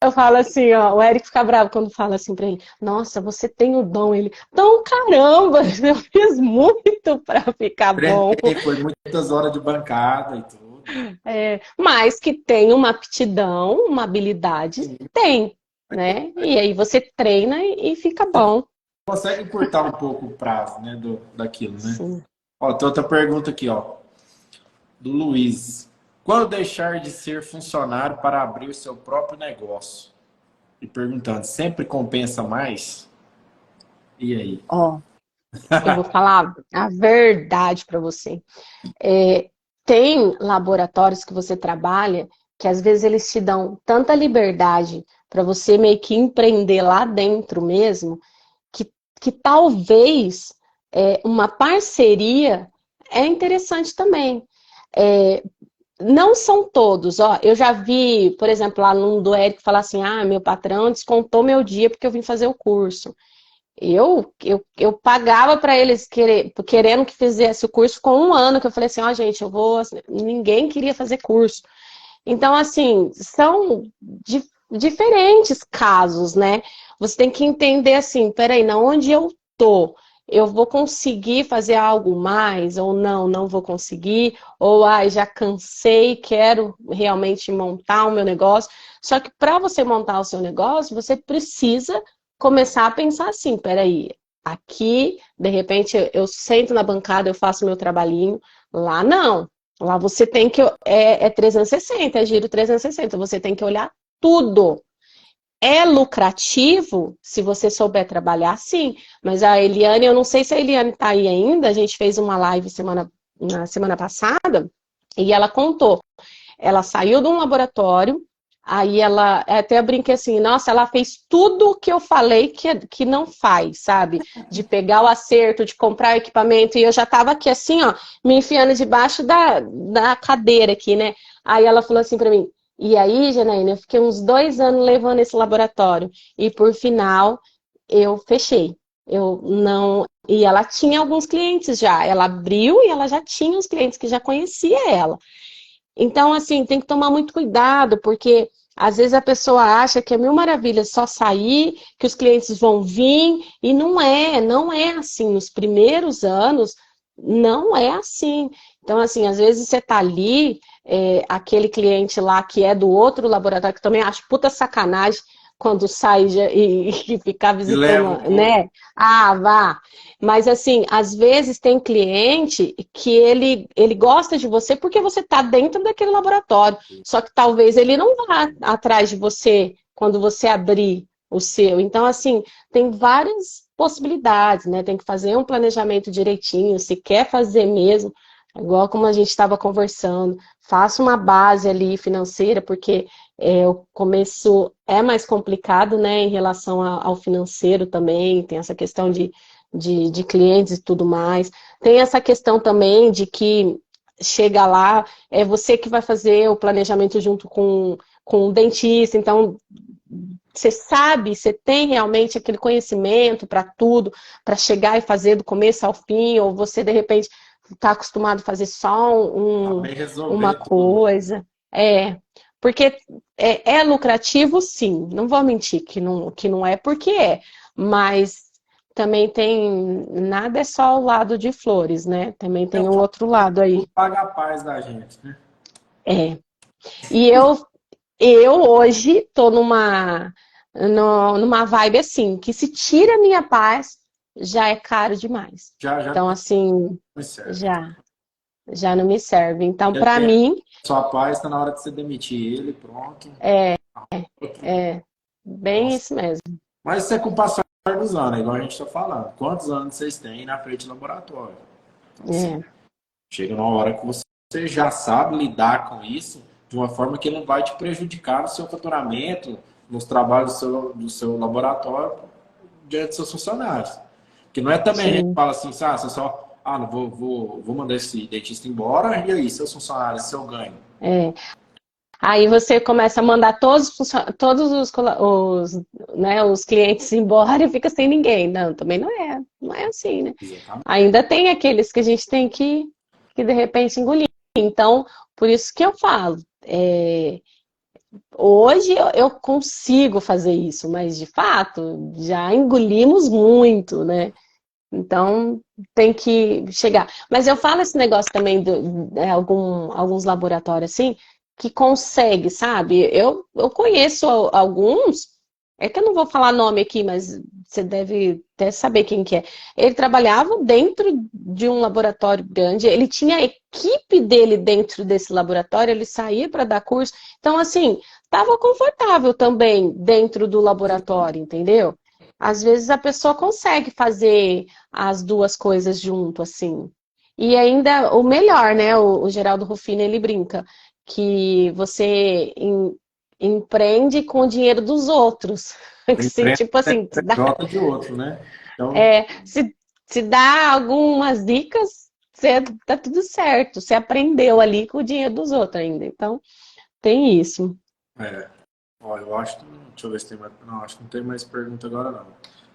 eu falo assim, ó, o Eric fica bravo quando fala assim pra ele, nossa, você tem o dom. Ele, então, caramba, eu fiz muito para ficar bom. Treinei, foi muitas horas de bancada e tudo. Mas que tem uma aptidão, uma habilidade, Sim. tem, né? E aí você treina e fica bom. Consegue encurtar um pouco o prazo, né, daquilo, né? Sim. Ó, tem outra pergunta aqui, ó, do Luiz. Quando deixar de ser funcionário para abrir o seu próprio negócio? E perguntando, sempre compensa mais? E aí? Ó, eu vou falar a verdade para você. Tem laboratórios que você trabalha que às vezes eles te dão tanta liberdade para você meio que empreender lá dentro mesmo, que, que talvez uma parceria é interessante também. Não são todos, ó. Eu já vi, por exemplo, lá no do Eric falar assim: ah, meu patrão descontou meu dia porque eu vim fazer o curso. Eu pagava para eles querendo que fizesse o curso com um ano, que eu falei assim: ó, gente, eu vou. Ninguém queria fazer curso. Então, assim, são diferentes casos, né? Você tem que entender assim: peraí, na onde eu tô? Eu vou conseguir fazer algo mais ou não, não vou conseguir, ou ai, já cansei, quero realmente montar o meu negócio. Só que para você montar o seu negócio, você precisa começar a pensar assim, peraí, aqui, de repente, eu sento na bancada, eu faço meu trabalhinho, lá não. Lá você tem que, é 360, é giro 360, você tem que olhar tudo. É lucrativo se você souber trabalhar, sim. Mas a Eliane, eu não sei se a Eliane está aí ainda, a gente fez uma live na semana passada, e ela contou. Ela saiu de um laboratório, aí ela, até eu brinquei assim, nossa, ela fez tudo o que eu falei que não faz, sabe? De pegar o acerto, de comprar o equipamento, e eu já estava aqui assim, ó, me enfiando debaixo da cadeira aqui, né? Aí ela falou assim para mim, e aí, Janaína, eu fiquei uns 2 anos levando esse laboratório, e por final, eu fechei. Eu não... E ela tinha alguns clientes já, ela abriu e ela já tinha os clientes que já conhecia ela. Então, assim, tem que tomar muito cuidado, porque às vezes a pessoa acha que é mil maravilhas só sair, que os clientes vão vir, e não é assim. Nos primeiros anos, não é assim. Então, assim, às vezes você tá ali, aquele cliente lá que é do outro laboratório, que também acho puta sacanagem quando sai e ficar E leva visitando, o povo. né? Ah, vá. Mas assim, às vezes tem cliente que ele gosta de você porque você está dentro daquele laboratório. Só que talvez ele não vá atrás de você quando você abrir o seu. Então, assim, tem várias possibilidades, né? Tem que fazer um planejamento direitinho, se quer fazer mesmo, igual como a gente estava conversando, faça uma base ali financeira, porque o começo é mais complicado, né, em relação ao financeiro também, tem essa questão de clientes e tudo mais. Tem essa questão também de que chega lá, é você que vai fazer o planejamento junto com o dentista, então você sabe, você tem realmente aquele conhecimento para tudo, para chegar e fazer do começo ao fim, ou você de repente está acostumado a fazer só Saber uma resolver tudo. coisa. Porque é lucrativo, sim, não vou mentir que não é, porque é, mas também tem, nada é só o lado de flores, né? Também É tem o um outro lado aí. tudo paga a paz da gente, né? É. E eu hoje tô numa vibe assim, que se tira a minha paz, já é caro demais. Já, já Então, assim, me serve. já, já não me serve. Então, Ele para tem mim, a sua paz, está na hora de você demitir ele, pronto. é, é bem Nossa. isso mesmo. Mas isso é com o passar dos anos, é igual a gente está falando. Quantos anos vocês têm na frente do laboratório? Então, assim, É, chega uma hora que você já sabe lidar com isso de uma forma que não vai te prejudicar no seu faturamento, nos trabalhos do seu laboratório, diante dos seus funcionários. Porque não é também a gente sim. fala assim, ah, você só, não vou mandar esse dentista embora, e aí, seus funcionários, seu ganho? É. Aí você começa a mandar todos né, os clientes embora e fica sem ninguém. Não, também não é assim, né? Exatamente. Ainda tem aqueles que a gente tem que de repente engolir. Então, por isso que eu falo, hoje eu consigo fazer isso, mas de fato já engolimos muito, né? Então tem que chegar. Mas eu falo esse negócio também alguns laboratórios assim que consegue, sabe? Eu conheço alguns, é que eu não vou falar nome aqui, mas você deve até saber quem que é. Ele trabalhava dentro de um laboratório grande, ele tinha a equipe dele dentro desse laboratório, ele saía para dar curso. Então, assim, estava confortável também dentro do laboratório, entendeu? Às vezes a pessoa consegue fazer as duas coisas junto, assim. E ainda o melhor, né? O Geraldo Rufino, ele brinca que você empreende com o dinheiro dos outros. Se, Empresa tipo é assim, CJ de outro, né? Então, se dá algumas dicas, tá tudo certo. Você aprendeu ali com o dinheiro dos outros ainda. Então, tem isso. É. Ó, eu acho que. Deixa eu ver se tem mais. Não, acho que não tem mais pergunta agora, não.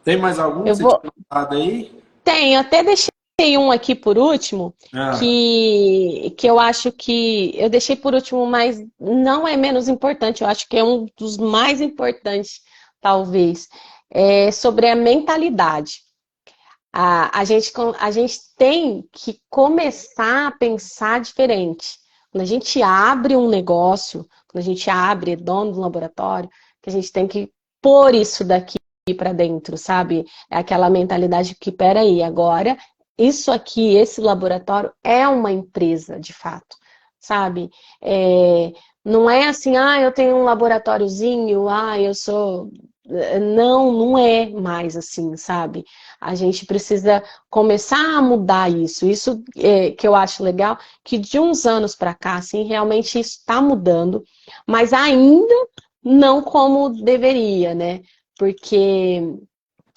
Tem mais algum que Eu você tinha vou. perguntado aí? Tenho, até deixei um aqui por último, Ah, que eu acho que eu deixei por último, mas não é menos importante, eu acho que é um dos mais importantes, talvez, é sobre a mentalidade. A gente tem que começar a pensar diferente. Quando a gente abre um negócio, quando a gente abre, é dono do laboratório, que a gente tem que pôr isso daqui para dentro, sabe? É aquela mentalidade que, peraí, agora, isso aqui, esse laboratório é uma empresa, de fato, sabe? Não é assim, eu tenho um laboratóriozinho, eu sou. Não, não é mais assim, sabe? A gente precisa começar a mudar isso. Isso que eu acho legal, que de uns anos para cá, assim, realmente isso está mudando, mas ainda não como deveria, né? Porque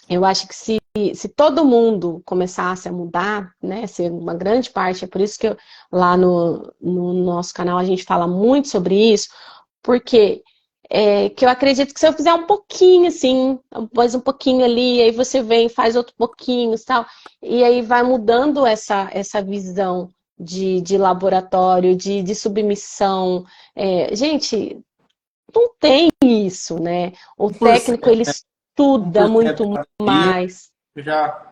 eu acho que se todo mundo começasse a mudar, né, ser uma grande parte, é por isso que lá no nosso canal a gente fala muito sobre isso, porque que eu acredito que se eu fizer um pouquinho assim, mais um pouquinho ali, aí você vem, faz outro pouquinho e tal, e aí vai mudando essa visão de laboratório, de submissão. Gente, não tem isso, né? O técnico, 1%, ele estuda 1% muito cada dia mais, já,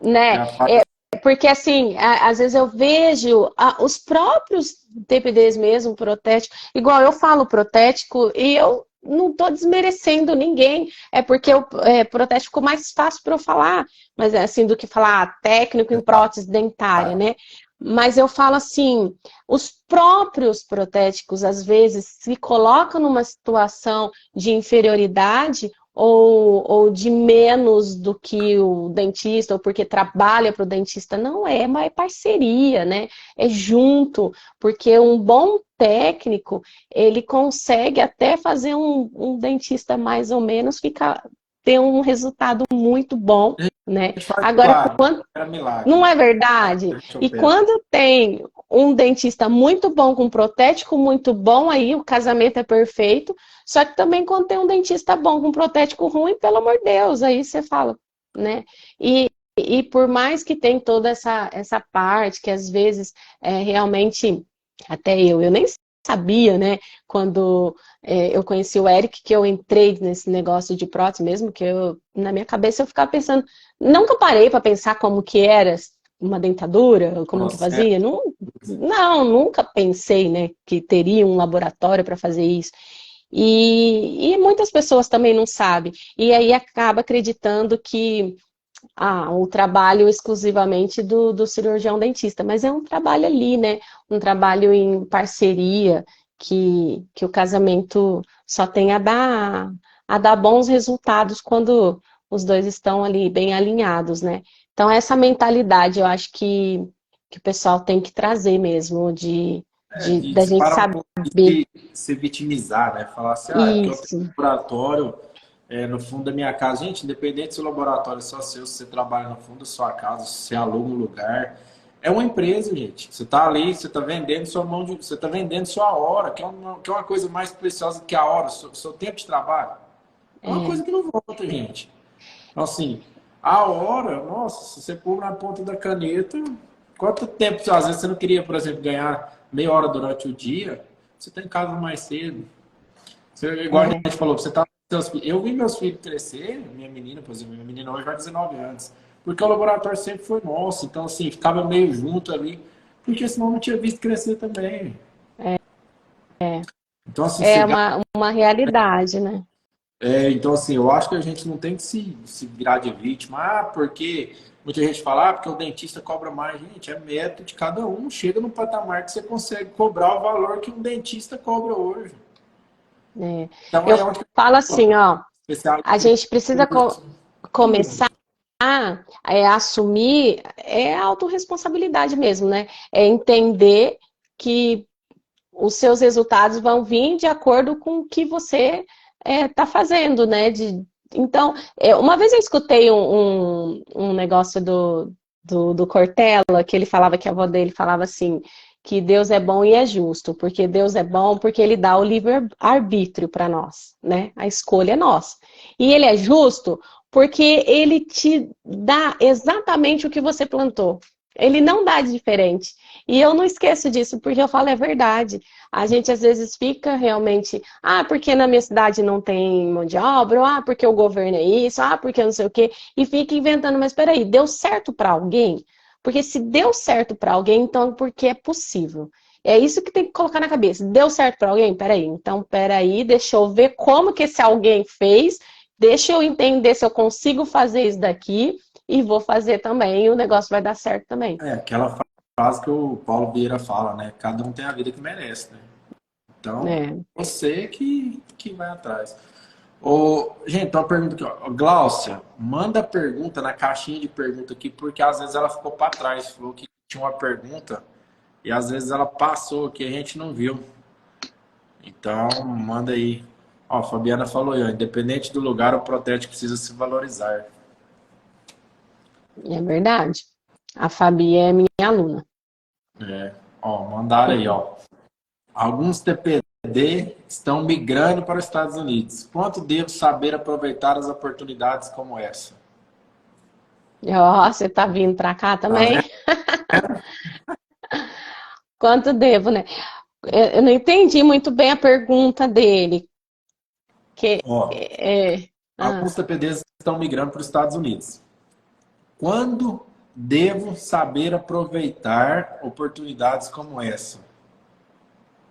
né? já faz. Porque assim, às vezes eu vejo os próprios TPDs mesmo, protético, igual eu falo protético, e eu não estou desmerecendo ninguém, é porque o protético ficou mais fácil para eu falar, mas é assim, do que falar técnico em prótese dentária, né? Mas eu falo assim, os próprios protéticos, às vezes, se colocam numa situação de inferioridade ou de menos do que o dentista, ou porque trabalha para o dentista. Não é, mas é parceria, né? É junto, porque um bom técnico, ele consegue até fazer um dentista mais ou menos ter um resultado muito bom, né? A gente faz Agora, milagre, quando era milagre. não é verdade? A gente E opera. quando tem um dentista muito bom, com um protético muito bom, aí o casamento é perfeito. Só que também quando tem um dentista bom, com um protético ruim, pelo amor de Deus, aí você fala, né? E por mais que tem toda essa parte, que às vezes realmente, até eu nem sabia, né? Quando eu conheci o Eric, que eu entrei nesse negócio de prótese mesmo, que na minha cabeça eu ficava pensando, nunca parei para pensar como que era uma dentadura, como que Processo. fazia. Não, não, nunca pensei, né, que teria um laboratório para fazer isso. E muitas pessoas também não sabem. E aí acaba acreditando que o trabalho exclusivamente do cirurgião dentista, mas é um trabalho ali, né? Um trabalho em parceria, que o casamento só tem a dar bons resultados quando os dois estão ali bem alinhados, né? Então, essa mentalidade eu acho que o pessoal tem que trazer mesmo, De da gente separar um saber pouco de se vitimizar, né? Falar assim, é porque eu tenho isso. um laboratório no fundo da minha casa. Gente, independente se o laboratório é só seu, se você trabalha no fundo da sua casa, se você aluga um lugar, é uma empresa, gente. Você está ali, você está vendendo sua mão de, você está vendendo sua hora, que é uma coisa mais preciosa que a hora, seu tempo de trabalho. É uma É, coisa que não volta, gente. Então, assim, a hora, nossa, se você pôr na ponta da caneta, quanto tempo, às vezes você não queria, por exemplo, ganhar meia hora durante o dia, você está em casa mais cedo. Você, igual a é, gente falou, você tá, eu vi meus filhos crescer, minha menina, por exemplo, minha menina hoje vai 19 anos, porque o laboratório sempre foi nosso, então assim, ficava meio junto ali, porque senão não tinha visto crescer também. Então assim, você é uma realidade, né? então, assim, eu acho que a gente não tem que se virar de vítima. Porque muita gente fala, porque o dentista cobra mais. Gente, é mérito de cada um. Chega no patamar que você consegue cobrar o valor que um dentista cobra hoje. É. Então, Eu é onde que falo assim, ó, especial a gente precisa tudo. começar a assumir a autorresponsabilidade mesmo, né? É entender que os seus resultados vão vir de acordo com o que você está fazendo, né? Então, uma vez eu escutei um negócio do Cortella, que ele falava que a avó dele falava assim, que Deus é bom e é justo, porque Deus é bom porque ele dá o livre-arbítrio para nós, né? A escolha é nossa. E ele é justo porque ele te dá exatamente o que você plantou. Ele não dá de diferente. E eu não esqueço disso, porque eu falo é verdade. A gente às vezes fica realmente, porque na minha cidade não tem mão de obra, ou porque o governo é isso, porque não sei o quê, e fica inventando, mas peraí, deu certo para alguém? Porque se deu certo para alguém, então porque é possível. É isso que tem que colocar na cabeça. Deu certo para alguém? Peraí. Então, peraí, deixa eu ver como que esse alguém fez, deixa eu entender se eu consigo fazer isso daqui e vou fazer também, e o negócio vai dar certo também. É aquela frase que o Paulo Vieira fala, né? Cada um tem a vida que merece, né? Então, É. você que vai atrás. Gente, tem uma pergunta aqui, ó. Gláucia, manda a pergunta na caixinha de pergunta aqui, porque às vezes ela ficou para trás. Falou que tinha uma pergunta e às vezes ela passou aqui, a gente não viu. Então, manda aí. Ó, a Fabiana falou aí, ó, independente do lugar, o protético precisa se valorizar. É verdade. A Fabi é minha aluna. Ó, mandaram aí, ó. Alguns TPD estão migrando para os Estados Unidos. Quanto devo saber aproveitar as oportunidades como essa? Ó, você tá vindo para cá Tá também? vendo? Quanto devo, né? Eu não entendi muito bem a pergunta dele. Que Ó, é, alguns TPDs estão migrando para os Estados Unidos. Quando devo saber aproveitar oportunidades como essa?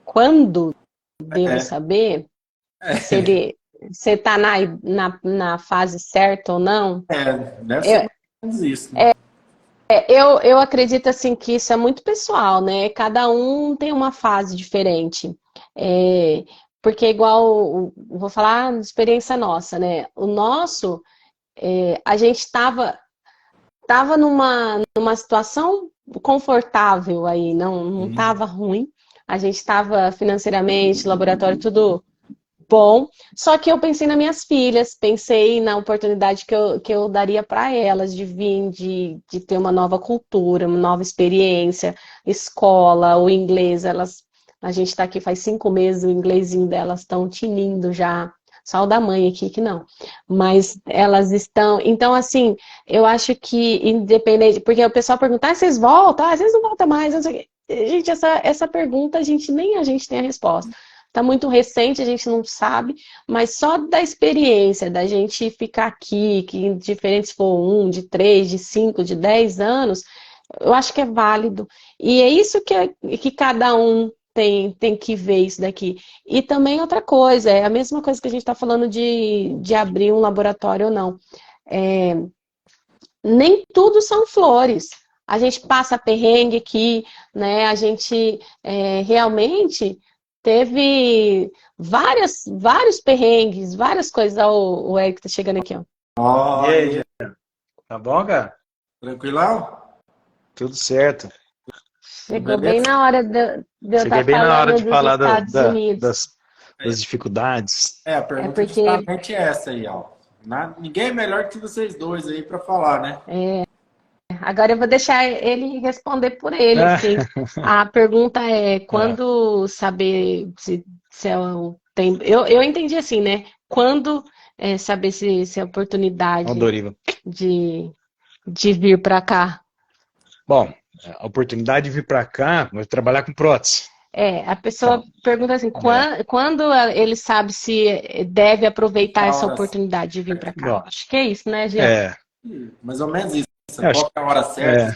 quando devo É, saber se ele você está na fase certa ou não? deve ser Eu, mais ou menos isso, né? eu acredito assim que isso é muito pessoal, né? Cada um tem uma fase diferente. É, porque igual, vou falar de experiência nossa, né? O nosso, a gente estava numa situação confortável aí, não estava ruim. A gente estava financeiramente, laboratório, tudo bom. Só que eu pensei nas minhas filhas, pensei na oportunidade que eu daria para elas de vir, de ter uma nova cultura, uma nova experiência, escola, o inglês, a gente está aqui faz 5 meses, o inglesinho delas estão tinindo já. Só o da mãe aqui que não. Mas elas estão. Então, assim, eu acho que independente. Porque o pessoal pergunta, vocês voltam? Vocês não voltam mais? Não sei o quê. Gente, essa pergunta nem a gente tem a resposta. Está muito recente, a gente não sabe, mas só da experiência, da gente ficar aqui, que indiferente se for 1, de 3, de 5, de 10 anos, eu acho que é válido. E é isso que cada um tem que ver isso daqui. E também outra coisa, é a mesma coisa que a gente está falando de abrir um laboratório ou não. É, nem tudo são flores. A gente passa perrengue aqui, né? A gente realmente teve vários perrengues, várias coisas. Ó, o Eric tá chegando aqui, ó. E Ó, aí, Jean? Tá bom, cara? tranquilão? Tudo certo. Tudo Chegou bem beleza? na hora de eu Cheguei estar bem na hora falando de dos falar Estados Unidos. das dificuldades. A É pergunta é porque justamente essa aí, ó. Ninguém é melhor que vocês dois aí para falar, né? agora eu vou deixar ele responder por ele, Ah, assim. A pergunta é ah, quando saber se é o tempo. Eu entendi assim, né? Quando saber se é ó, oportunidade Doriva. de, de vir para cá. Bom, a oportunidade de vir para cá, vou trabalhar com prótese. A pessoa Então, pergunta assim, é, quando ele sabe se deve aproveitar A essa hora oportunidade de vir para cá? bom, Acho que é isso, né, Jean? é, mais ou menos isso. eu acho Qual que que é a hora certa? é,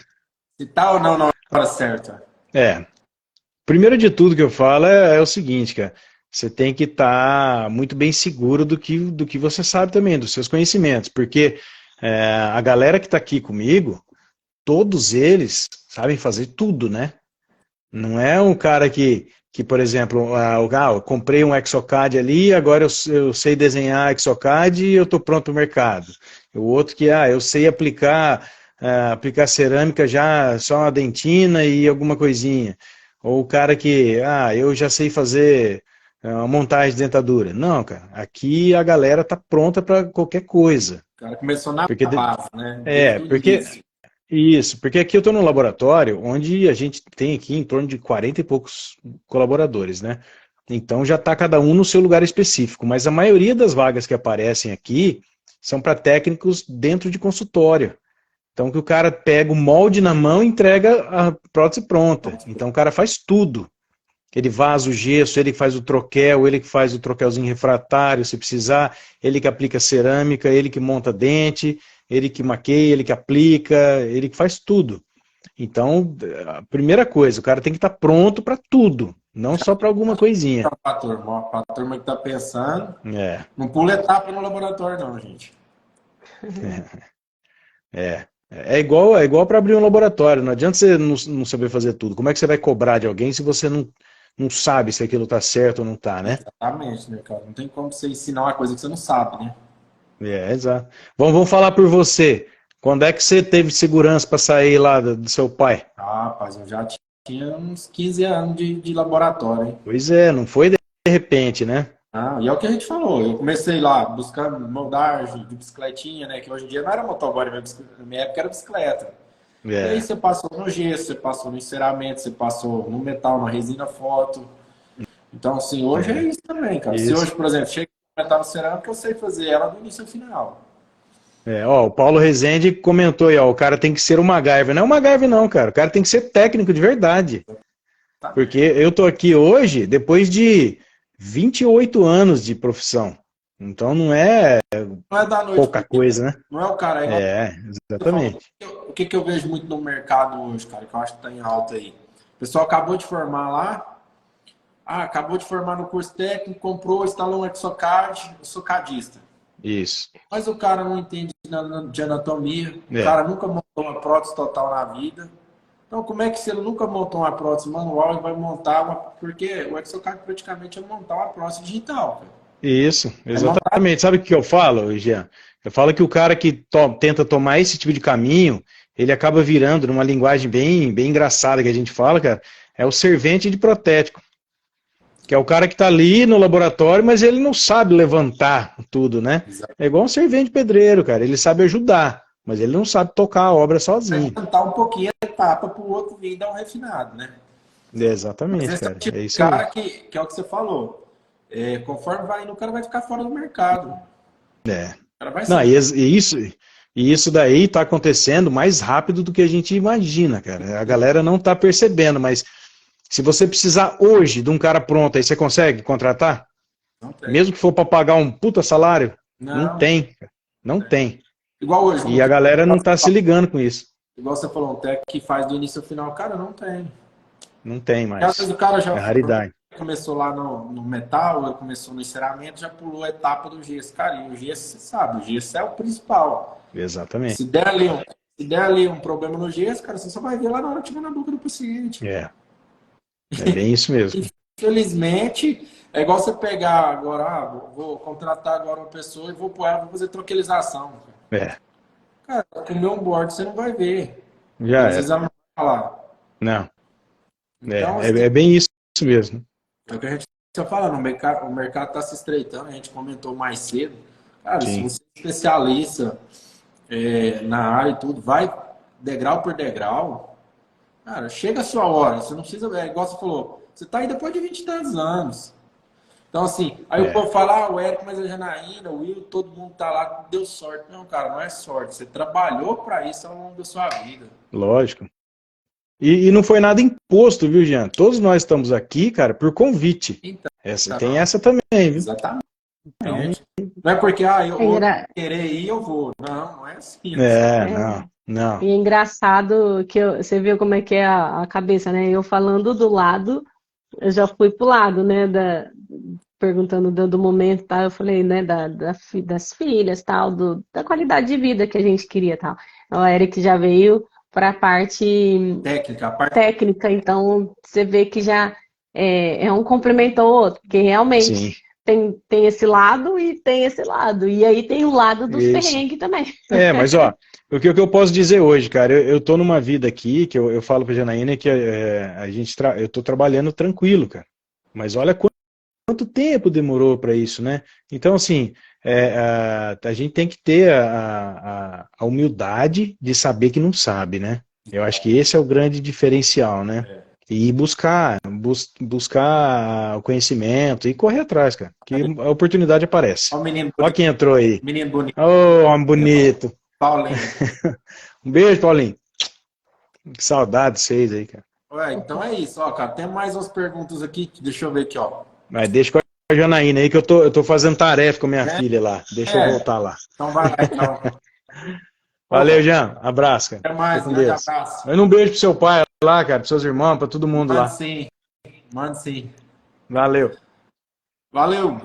Se tá ou não na hora certa? é. Primeiro de tudo que eu falo é o seguinte, cara. Você tem que estar muito bem seguro do que você sabe também, dos seus conhecimentos, porque a galera que está aqui comigo, todos eles sabem fazer tudo, né? Não é um cara que por exemplo, eu comprei um Exocad ali, agora eu sei desenhar Exocad e eu estou pronto para o mercado. O outro que, eu sei aplicar cerâmica já só uma dentina e alguma coisinha. Ou o cara que, eu já sei fazer uma montagem de dentadura. Não, cara, aqui a galera tá pronta para qualquer coisa. O cara começou na Porque, base, né? Desde o porque início. Isso, porque aqui eu estou num laboratório onde a gente tem aqui em torno de 40 e poucos colaboradores, né? Então já está cada um no seu lugar específico, mas a maioria das vagas que aparecem aqui são para técnicos dentro de consultório. Então que o cara pega o molde na mão e entrega a prótese pronta. Então o cara faz tudo. Ele vasa o gesso, ele que faz o troquel, ele que faz o troquelzinho refratário, se precisar, ele que aplica cerâmica, ele que monta dente, ele que maqueia, ele que aplica, ele que faz tudo. Então, a primeira coisa, o cara tem que estar pronto para tudo, não só para alguma coisinha. Para a turma que está pensando, É, não pula etapa no laboratório não, gente. é igual para abrir um laboratório, não adianta você não saber fazer tudo. Como é que você vai cobrar de alguém se você não sabe se aquilo está certo ou não está, né? Exatamente, né, cara? Não tem como você ensinar uma coisa que você não sabe, né? Exato. Vamos falar por você. Quando é que você teve segurança para sair lá do seu pai? Ah, rapaz, eu já tinha uns 15 anos de laboratório, hein? Pois é, não foi de repente, né? Ah, e é o que a gente falou. Eu comecei lá buscando moldagem de bicicletinha, né? Que hoje em dia não era motoboy, na minha época era bicicleta. E aí você passou no gesso, você passou no enceramento, você passou no metal, na resina foto. Então, assim, hoje é isso também, cara. Isso. Se hoje, por exemplo, chega no metal no cerâmica, eu sei fazer ela do início ao final. Ó, o Paulo Rezende comentou aí, ó, o cara tem que ser um MacGyver. Não é um MacGyver não, cara. O cara tem que ser técnico de verdade. Tá? Porque eu tô aqui hoje depois de 28 anos de profissão. Então não é Não é da noite pouca pro dia, coisa, né? não é o cara. Exatamente. O que eu vejo muito no mercado hoje, cara, que eu acho que tá em alta aí. O pessoal acabou de formar lá, acabou de formar no curso técnico, comprou, instalou um Exocad, socadista. Isso. Mas o cara não entende de anatomia, o É. cara nunca montou uma prótese total na vida. Então, como é que se ele nunca montou uma prótese manual e vai montar uma... Porque o Exocad praticamente é montar uma prótese digital, cara. Isso, exatamente. Sabe o que eu falo, Jean? Eu falo que o cara que tenta tomar esse tipo de caminho, ele acaba virando, numa linguagem bem engraçada que a gente fala, cara, é o servente de protético. Que é o cara que está ali no laboratório, mas ele não sabe levantar tudo, né? É igual um servente pedreiro, cara. Ele sabe ajudar, mas ele não sabe tocar a obra sozinho. Tentar um pouquinho a etapa para o outro vir e dar um refinado, né? Exatamente, mas esse cara. É o tipo é isso cara aí. que é o que você falou. Conforme vai indo, o cara vai ficar fora do mercado. O cara vai Não, sair. e isso daí está acontecendo mais rápido do que a gente imagina, cara. A galera não está percebendo, mas se você precisar hoje de um cara pronto, aí você consegue contratar? Não tem. Mesmo que for para pagar um puta salário? Não tem, cara. Não tem. Igual hoje. E a galera não está se ligando com isso. Igual você falou, um técnico que faz do início ao final, cara, não tem. Não tem Porque às mais. vezes o cara já É raridade. começou lá no metal, ele começou no enceramento, já pulou a etapa do gesso. Cara, e o gesso, você sabe, o gesso é o principal. Exatamente. Se der ali um problema no gesso, cara, você só vai ver lá na hora que tiver na boca do paciente. É bem isso mesmo. Infelizmente, é igual você pegar agora, vou contratar agora uma pessoa e vou pôr ela para fazer troquelização. Cara, comer um board você não vai ver. Já Às vezes ela não vai falar. Não. Então, É bem isso mesmo. É o que a gente está falando, o mercado está se estreitando, a gente comentou mais cedo. Cara, Sim. se você é especialista na área e tudo, vai degrau por degrau, cara, chega a sua hora. Você não precisa, igual você falou, você está aí depois de 20 e tantos anos. Então, assim, aí o povo fala, o Érico, mas a Janaína, o Will, todo mundo tá lá, deu sorte. Não, cara, não é sorte. Você trabalhou para isso ao longo da sua vida. Lógico. E não foi nada imposto, viu, Jean? Todos nós estamos aqui, cara, por convite. Então, Tem essa também, viu? Exatamente. Não é porque, eu vou querer ir, eu vou. Não é assim. Não. E é engraçado que você viu como é que é a cabeça, né? Eu falando do lado, eu já fui pro lado, né? Perguntando do momento, tá? Eu falei, né? Das filhas, tal, da qualidade de vida que a gente queria, tal. Então, o Eric já veio para a parte técnica, então você vê que já é um complementou o outro, porque realmente tem esse lado e tem esse lado, e aí tem o lado dos perrengues também. Mas ó, o que eu posso dizer hoje, cara, eu tô numa vida aqui, que eu falo pra Janaína que eu tô trabalhando tranquilo, cara, mas olha quanto tempo demorou para isso, né? Então, assim, a gente tem que ter a humildade de saber que não sabe, né? Eu acho que esse é o grande diferencial, né? E buscar o conhecimento e correr atrás, cara, que a oportunidade aparece. Ó o menino Olha bonito. quem entrou aí. Menino bonito. Ô, homem bonito. Paulinho. Um beijo, Paulinho. Que saudade de vocês aí, cara. Ué, então é isso, ó, cara. Tem mais umas perguntas aqui. Deixa eu ver aqui, ó. Mas deixa com a Janaína aí que eu tô fazendo tarefa com a minha filha lá. Deixa eu voltar lá. Então vai lá, então. Valeu, Jean. Abraço, cara. Até mais, Fica com grande Deus. abraço. Manda um beijo pro seu pai lá, cara, pros seus irmãos, pra todo mundo Mande lá. sim, mande sim. Valeu. Valeu.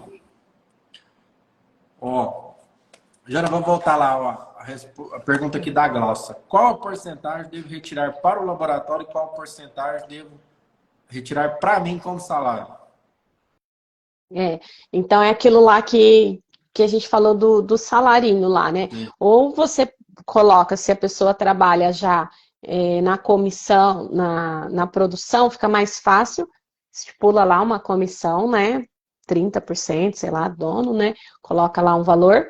Ó, já vamos voltar lá, ó. A pergunta aqui da Glaucia. Qual a porcentagem devo retirar para o laboratório e qual a porcentagem devo retirar para mim como salário? Então é aquilo lá que a gente falou do salarinho lá, né? Sim. Ou você coloca, se a pessoa trabalha já na comissão, na produção, fica mais fácil, estipula lá uma comissão, né? 30%, sei lá, dono, né? Coloca lá um valor.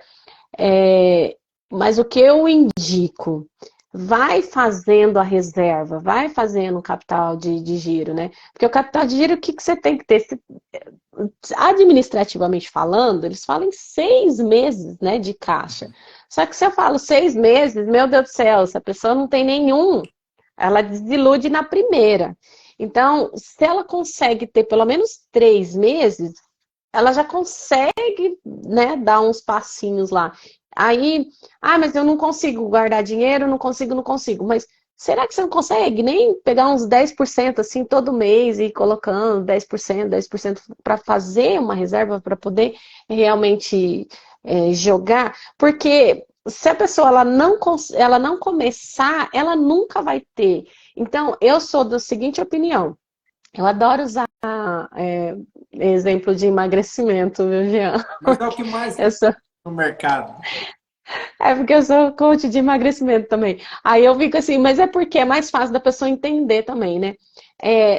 Mas o que eu indico? Vai fazendo a reserva, vai fazendo o capital de giro, né? Porque o capital de giro, o que você tem que ter? Administrativamente falando, eles falam em 6 meses, né, de caixa. Só que se eu falo 6 meses, meu Deus do céu, se a pessoa não tem nenhum, ela desilude na primeira. Então, se ela consegue ter pelo menos 3 meses, ela já consegue, né, dar uns passinhos lá. Aí, mas eu não consigo guardar dinheiro, não consigo. Mas será que você não consegue nem pegar uns 10% assim todo mês e ir colocando 10% para fazer uma reserva para poder realmente jogar? Porque se a pessoa ela não começar, ela nunca vai ter. Então, eu sou da seguinte opinião. Eu adoro usar exemplo de emagrecimento, viu, Jean? Mas é o que mais Eu sou... no mercado. porque eu sou coach de emagrecimento também. Aí eu fico assim, mas é porque é mais fácil da pessoa entender também, né?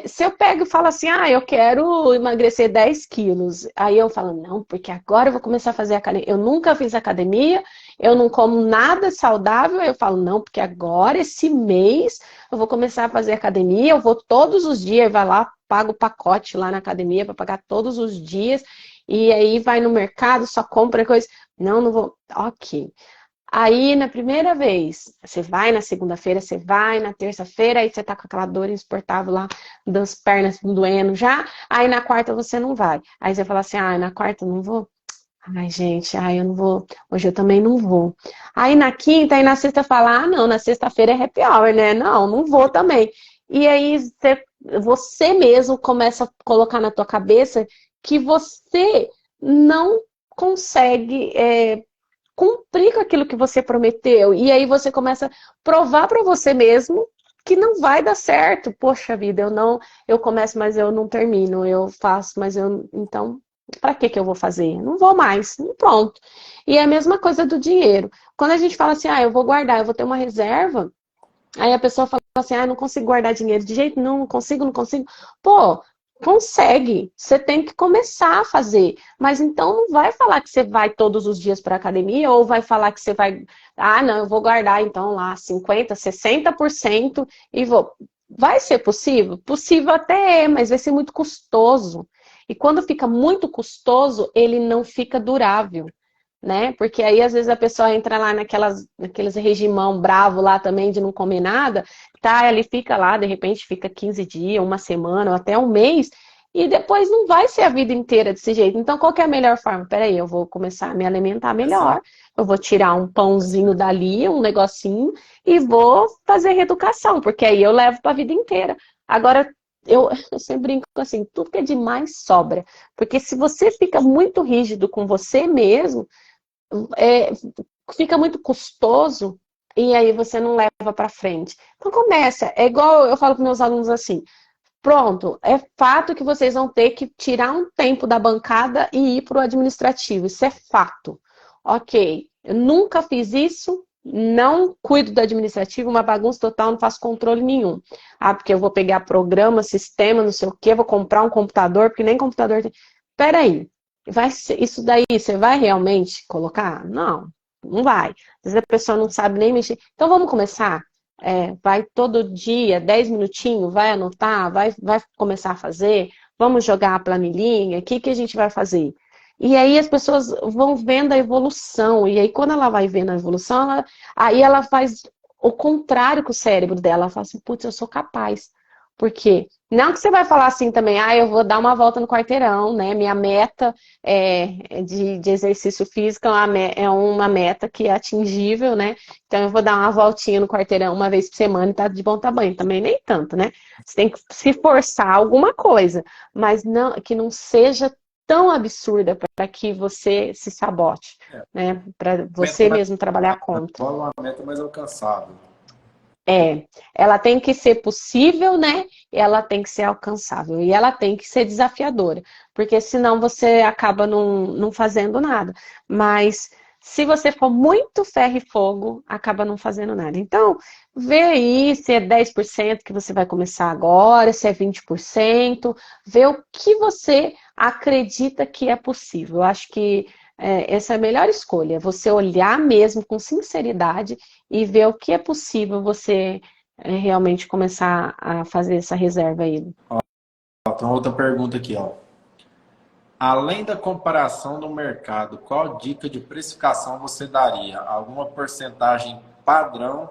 Se eu pego e falo assim, eu quero emagrecer 10 quilos. Aí eu falo, não, porque agora eu vou começar a fazer academia. Eu nunca fiz academia, eu não como nada saudável. Aí eu falo, não, porque agora, esse mês, eu vou começar a fazer academia. Eu vou todos os dias, vai lá, paga o pacote lá na academia para pagar todos os dias. E aí vai no mercado, só compra coisa. Não vou. Ok. Aí, na primeira vez, você vai na segunda-feira, você vai na terça-feira, aí você tá com aquela dor insuportável lá, das pernas doendo já. Aí, na quarta, você não vai. Aí, você fala assim, na quarta eu não vou. Ai, gente, eu não vou. Hoje eu também não vou. Aí, na quinta, aí na sexta, fala, não, na sexta-feira é happy hour, né? Não vou também. E aí, você mesmo começa a colocar na tua cabeça que você não consegue cumprir com aquilo que você prometeu. E aí você começa a provar para você mesmo que não vai dar certo. Poxa vida, eu começo, mas eu não termino. Eu faço, mas então, para que eu vou fazer? Não vou mais. Pronto. E é a mesma coisa do dinheiro. Quando a gente fala assim, eu vou guardar, eu vou ter uma reserva, aí a pessoa fala assim, não consigo guardar dinheiro de jeito nenhum, não consigo. Pô, consegue, você tem que começar a fazer, mas então não vai falar que você vai todos os dias para a academia, ou vai falar que você vai, não, eu vou guardar então lá 50%, 60% e vou. Vai ser possível? Possível até mas vai ser muito custoso. E quando fica muito custoso, ele não fica durável, né? Porque aí às vezes a pessoa entra lá naqueles regimão bravo lá também de não comer nada, ele fica lá, de repente fica 15 dias, uma semana, ou até um mês, e depois não vai ser a vida inteira desse jeito. Então, qual que é a melhor forma? Peraí, eu vou começar a me alimentar melhor, eu vou tirar um pãozinho dali, um negocinho, e vou fazer reeducação, porque aí eu levo para a vida inteira. Agora, eu sempre brinco assim, tudo que é demais sobra. Porque se você fica muito rígido com você mesmo, fica muito custoso e aí você não leva para frente. Então começa, é igual eu falo para meus alunos assim, pronto, é fato que vocês vão ter que tirar um tempo da bancada e ir para o administrativo, isso é fato. Ok, eu nunca fiz isso, não cuido do administrativo, uma bagunça total, não faço controle nenhum. Porque eu vou pegar programa, sistema, não sei o quê, vou comprar um computador, porque nem computador tem. Peraí. Isso daí você vai realmente colocar? Não, não vai. Às vezes a pessoa não sabe nem mexer. Então vamos começar? Vai todo dia, 10 minutinhos, vai anotar, vai começar a fazer, vamos jogar a planilhinha, o que, que a gente vai fazer? E aí as pessoas vão vendo a evolução, e aí quando ela vai vendo a evolução, aí ela faz o contrário com o cérebro dela, ela fala assim, putz, eu sou capaz. Por quê? Não que você vai falar assim também, eu vou dar uma volta no quarteirão, né? Minha meta de exercício físico é uma meta que é atingível, né? Então eu vou dar uma voltinha no quarteirão uma vez por semana e tá de bom tamanho. Também nem tanto, né? Você tem que se forçar alguma coisa, mas não, que não seja tão absurda para que você se sabote, né? Para você mesmo trabalhar contra. Uma meta mais alcançável. Ela tem que ser possível, né? Ela tem que ser alcançável e ela tem que ser desafiadora, porque senão você acaba não fazendo nada. Mas se você for muito ferro e fogo, acaba não fazendo nada. Então, vê aí se é 10% que você vai começar agora, se é 20%, vê o que você acredita que é possível. Eu acho que essa é a melhor escolha, você olhar mesmo com sinceridade e ver o que é possível você realmente começar a fazer essa reserva aí. Tem outra pergunta aqui, ó. Além da comparação no mercado, qual dica de precificação você daria? Alguma porcentagem padrão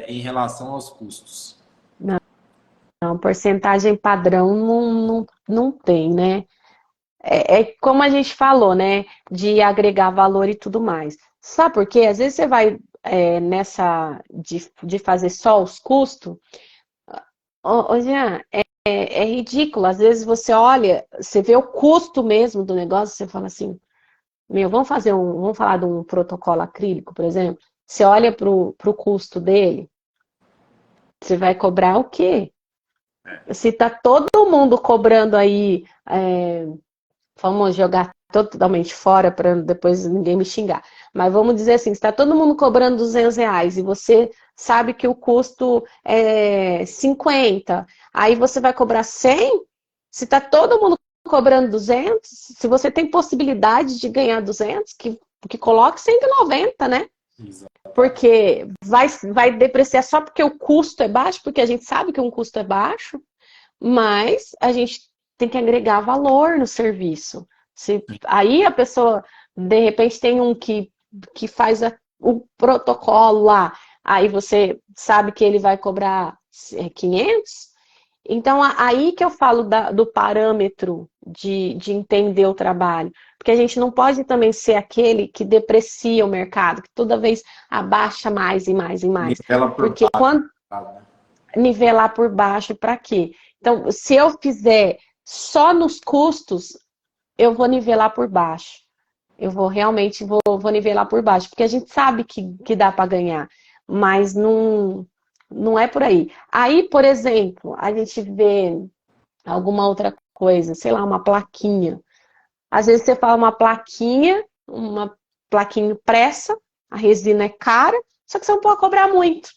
em relação aos custos? Não, porcentagem padrão não tem, né? É como a gente falou, né? De agregar valor e tudo mais. Sabe por quê? Às vezes você vai nessa de fazer só os custos. Ô, Jean, é ridículo. Às vezes você olha, você vê o custo mesmo do negócio, você fala assim, vamos falar de um protocolo acrílico, por exemplo. Você olha para o custo dele, você vai cobrar o quê? Se tá todo mundo cobrando aí, vamos jogar totalmente fora para depois ninguém me xingar. Mas vamos dizer assim, está todo mundo cobrando R$ 200 e você sabe que o custo é 50, aí você vai cobrar 100? Se está todo mundo cobrando 200, se você tem possibilidade de ganhar 200, que coloque 190, né? Exato. Porque vai depreciar só porque o custo é baixo, porque a gente sabe que um custo é baixo, mas a gente tem que agregar valor no serviço. Aí a pessoa, de repente, tem um que faz o protocolo lá, aí você sabe que ele vai cobrar 500. Então, aí que eu falo do parâmetro de entender o trabalho. Porque a gente não pode também ser aquele que deprecia o mercado, que toda vez abaixa mais e mais e mais. Porque quando nivelar por baixo, para quê? Então, se eu fizer só nos custos, eu vou nivelar por baixo. Eu vou realmente vou nivelar por baixo, porque a gente sabe que dá para ganhar, mas não é por aí. Aí, por exemplo, a gente vê alguma outra coisa, sei lá, uma plaquinha. Às vezes você fala uma plaquinha impressa, a resina é cara, só que você não pode cobrar muito.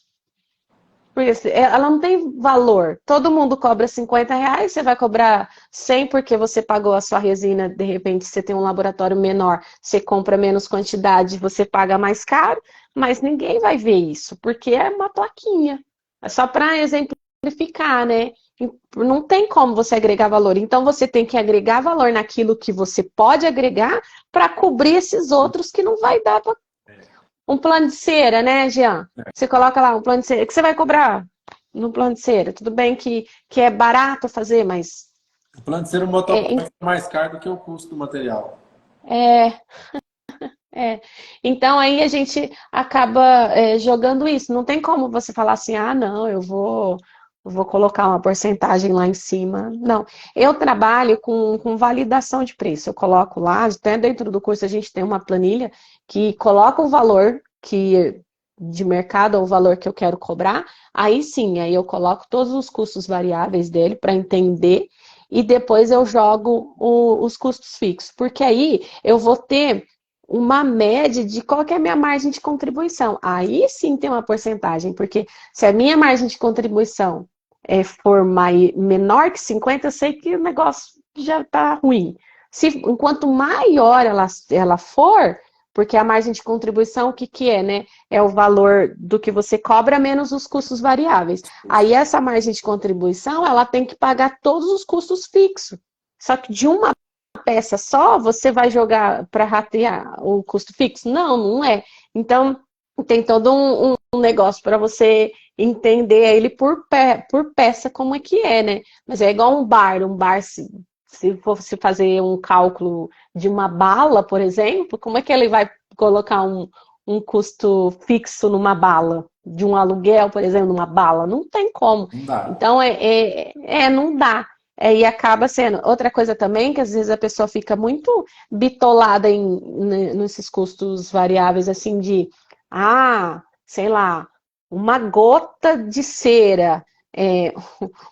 Porque ela não tem valor. Todo mundo cobra R$ 50, você vai cobrar 100 porque você pagou a sua resina, de repente você tem um laboratório menor, você compra menos quantidade, você paga mais caro, mas ninguém vai ver isso, porque é uma plaquinha. É só para exemplificar, né? Não tem como você agregar valor. Então você tem que agregar valor naquilo que você pode agregar para cobrir esses outros que não vai dar para. Um plano de cera, né, Jean? Você coloca lá um plano de cera. O que você vai cobrar no plano de cera? Tudo bem que é barato fazer, mas... O plano de cera, o motoboy é mais caro do que o custo do material. Então aí a gente acaba jogando isso. Não tem como você falar assim, não, eu vou colocar uma porcentagem lá em cima. Não. Eu trabalho com validação de preço. Eu coloco lá, até dentro do curso a gente tem uma planilha que coloca o valor de mercado, ou o valor que eu quero cobrar. Aí sim, aí eu coloco todos os custos variáveis dele para entender e depois eu jogo os custos fixos. Porque aí eu vou ter uma média de qual que é a minha margem de contribuição. Aí sim tem uma porcentagem, porque se a minha margem de contribuição for menor que 50, eu sei que o negócio já está ruim. Enquanto maior ela for, porque a margem de contribuição, o que que é, né? É o valor do que você cobra menos os custos variáveis. Aí essa margem de contribuição, ela tem que pagar todos os custos fixos. Só que de uma peça só, você vai jogar para ratear o custo fixo? Não, não é. Então, tem todo um negócio para você entender ele por peça como é que é, né? Mas é igual um bar se fosse fazer um cálculo de uma bala, por exemplo, como é que ele vai colocar um custo fixo numa bala? De um aluguel, por exemplo, numa bala? Não tem como. Não dá. Então, não dá. E acaba sendo. Outra coisa também, que às vezes a pessoa fica muito bitolada nesses custos variáveis, assim, sei lá, uma gota de cera,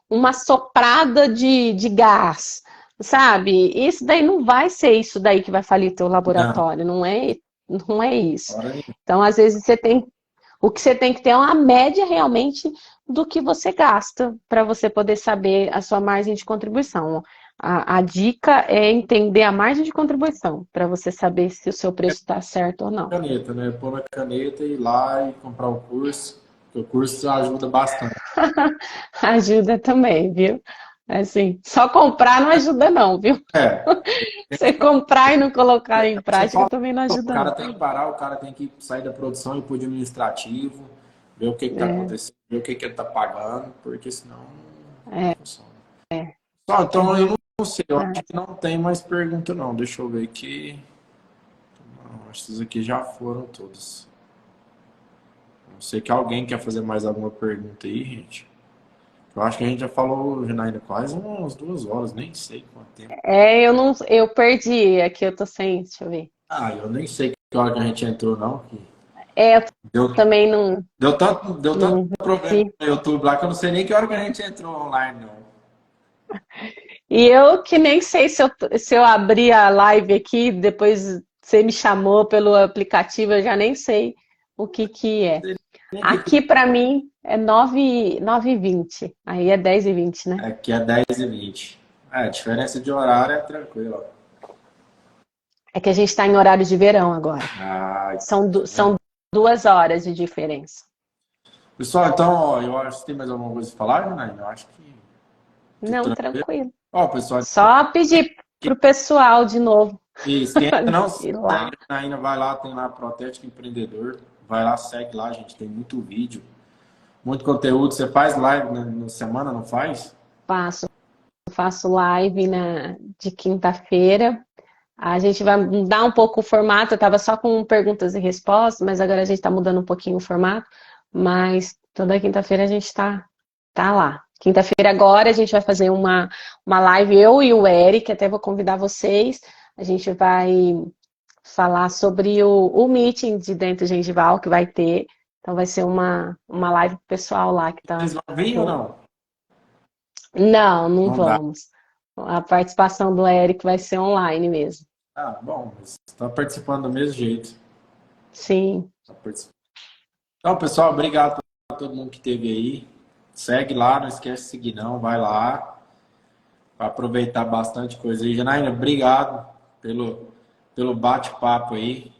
uma soprada de gás, sabe? Isso daí não vai ser isso daí que vai falir teu Não, laboratório, não é isso. hora nenhuma. Então, às vezes, o que você tem que ter é uma média realmente do que você gasta para você poder saber a sua margem de contribuição. A dica é entender a margem de contribuição para você saber se o seu preço está certo ou não. Caneta, né? Pôr na caneta e ir lá e comprar o curso, porque o curso ajuda bastante. Ajuda também, viu? Assim, só comprar não ajuda não, viu? É, Você comprar e não colocar em você prática fala, também não o ajuda cara não. tem que parar, o cara tem que sair da produção e ir pro administrativo, ver o que está É, acontecendo, ver o que ele está pagando, porque senão não é, funciona. é, Só, é então eu não sei, eu acho verdade. que não tem mais pergunta não. Deixa eu ver aqui. Não, acho que essas aqui já foram todas. Não sei que alguém quer fazer mais alguma pergunta aí, gente. Eu acho que a gente já falou, Janaína, quase umas 2 horas, nem sei quanto tempo. Eu perdi, aqui eu tô sem, deixa eu ver. Ah, eu nem sei que hora que a gente entrou, não. Eu Deu, também não, deu tanto não problema vi. no YouTube lá que eu não sei nem que hora que a gente entrou online, não. E eu que nem sei se eu abri a live aqui, depois você me chamou pelo aplicativo, eu já nem sei o que que é. Nem que- Aqui para mim é 9h20, aí é 10h20, né? Aqui é 10h20. É, a diferença de horário é tranquila. É que a gente está em horário de verão agora. Ah, São 2 horas de diferença. pessoal, então, ó, eu acho que tem mais alguma coisa a falar, Janaína? Eu acho que Não, tranquilo. tranquilo. Ó, pessoal, Só pedir pro pessoal de novo isso, quem ainda não ir segue lá. a Janaína, vai lá, tem lá Protético Empreendedor. Vai lá, segue lá, gente. Tem muito vídeo, muito conteúdo. Você faz live na semana, não faz? Faço, faço live de quinta-feira. A gente vai mudar um pouco o formato. Eu estava só com perguntas e respostas, mas agora a gente está mudando um pouquinho o formato. Mas toda quinta-feira a gente tá lá. Quinta-feira agora a gente vai fazer uma live, eu e o Eric, até vou convidar vocês. A gente vai falar sobre o meeting de dentro gengival que vai ter. Então vai ser uma live pro pessoal lá que tá. Vocês vão vir ou não? Não, não Não dá. vamos. A participação do Eric vai ser online mesmo. Ah, bom, mas está participando do mesmo jeito. Sim. Tá participando. Então, pessoal, obrigado a todo mundo que esteve aí. Segue lá, não esquece de seguir não, vai lá para aproveitar bastante coisa aí. Janaína, obrigado pelo bate-papo aí.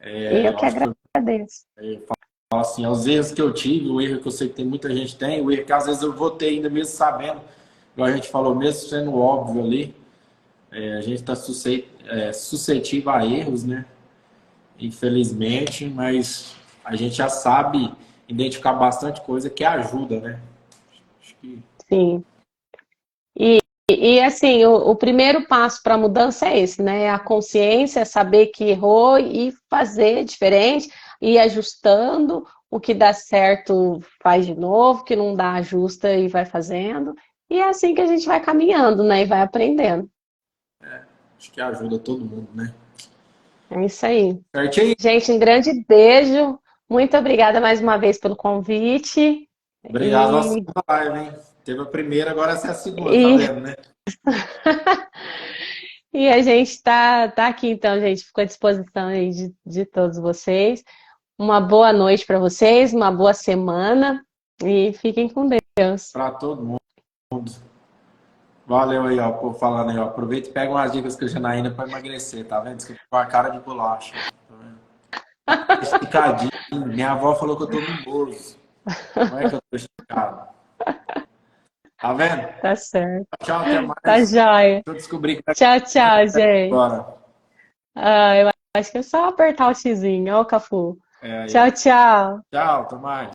Eu Eu que acho que agradeço. eu falo assim, os erros que eu tive, o erro que eu sei que tem muita gente tem, o erro que às vezes eu vou ter ainda mesmo sabendo, igual a gente falou, mesmo sendo óbvio ali, a gente está suscetível a erros, né? Infelizmente, mas a gente já sabe identificar bastante coisa que ajuda, né? Acho que Sim. E assim, o primeiro passo para a mudança é esse, né? É a consciência, saber que errou e fazer diferente, ir ajustando, o que dá certo faz de novo, o que não dá ajusta e vai fazendo. E é assim que a gente vai caminhando, né? E vai aprendendo. acho que ajuda todo mundo, né? É isso aí. Certinho? Gente, um grande beijo. Muito obrigada mais uma vez pelo convite. Obrigado, nossa E, segunda live, hein? Teve a primeira, agora essa é a segunda, tá e, vendo, né? e a gente tá aqui, então, gente. Fico à disposição aí de todos vocês. Uma boa noite para vocês, uma boa semana e fiquem com Deus. Para todo mundo. Valeu aí, ó, por falando aí, ó. Aproveita e pega umas dicas com a Janaína pra emagrecer, tá vendo? Você ficou com a cara de bolacha. Tá vendo? Esticadinho. Minha avó falou que eu tô mimoso. Não é que eu tô esticado. Tá vendo? Tá certo. Tchau, até Tá mais. joia. Deixa eu descobrir que tá Tchau, tchau, gente. agora. Ah, eu acho que é só apertar o xizinho, ó, o Cafu. É aí, ó. Tchau, tchau. Tchau, até mais.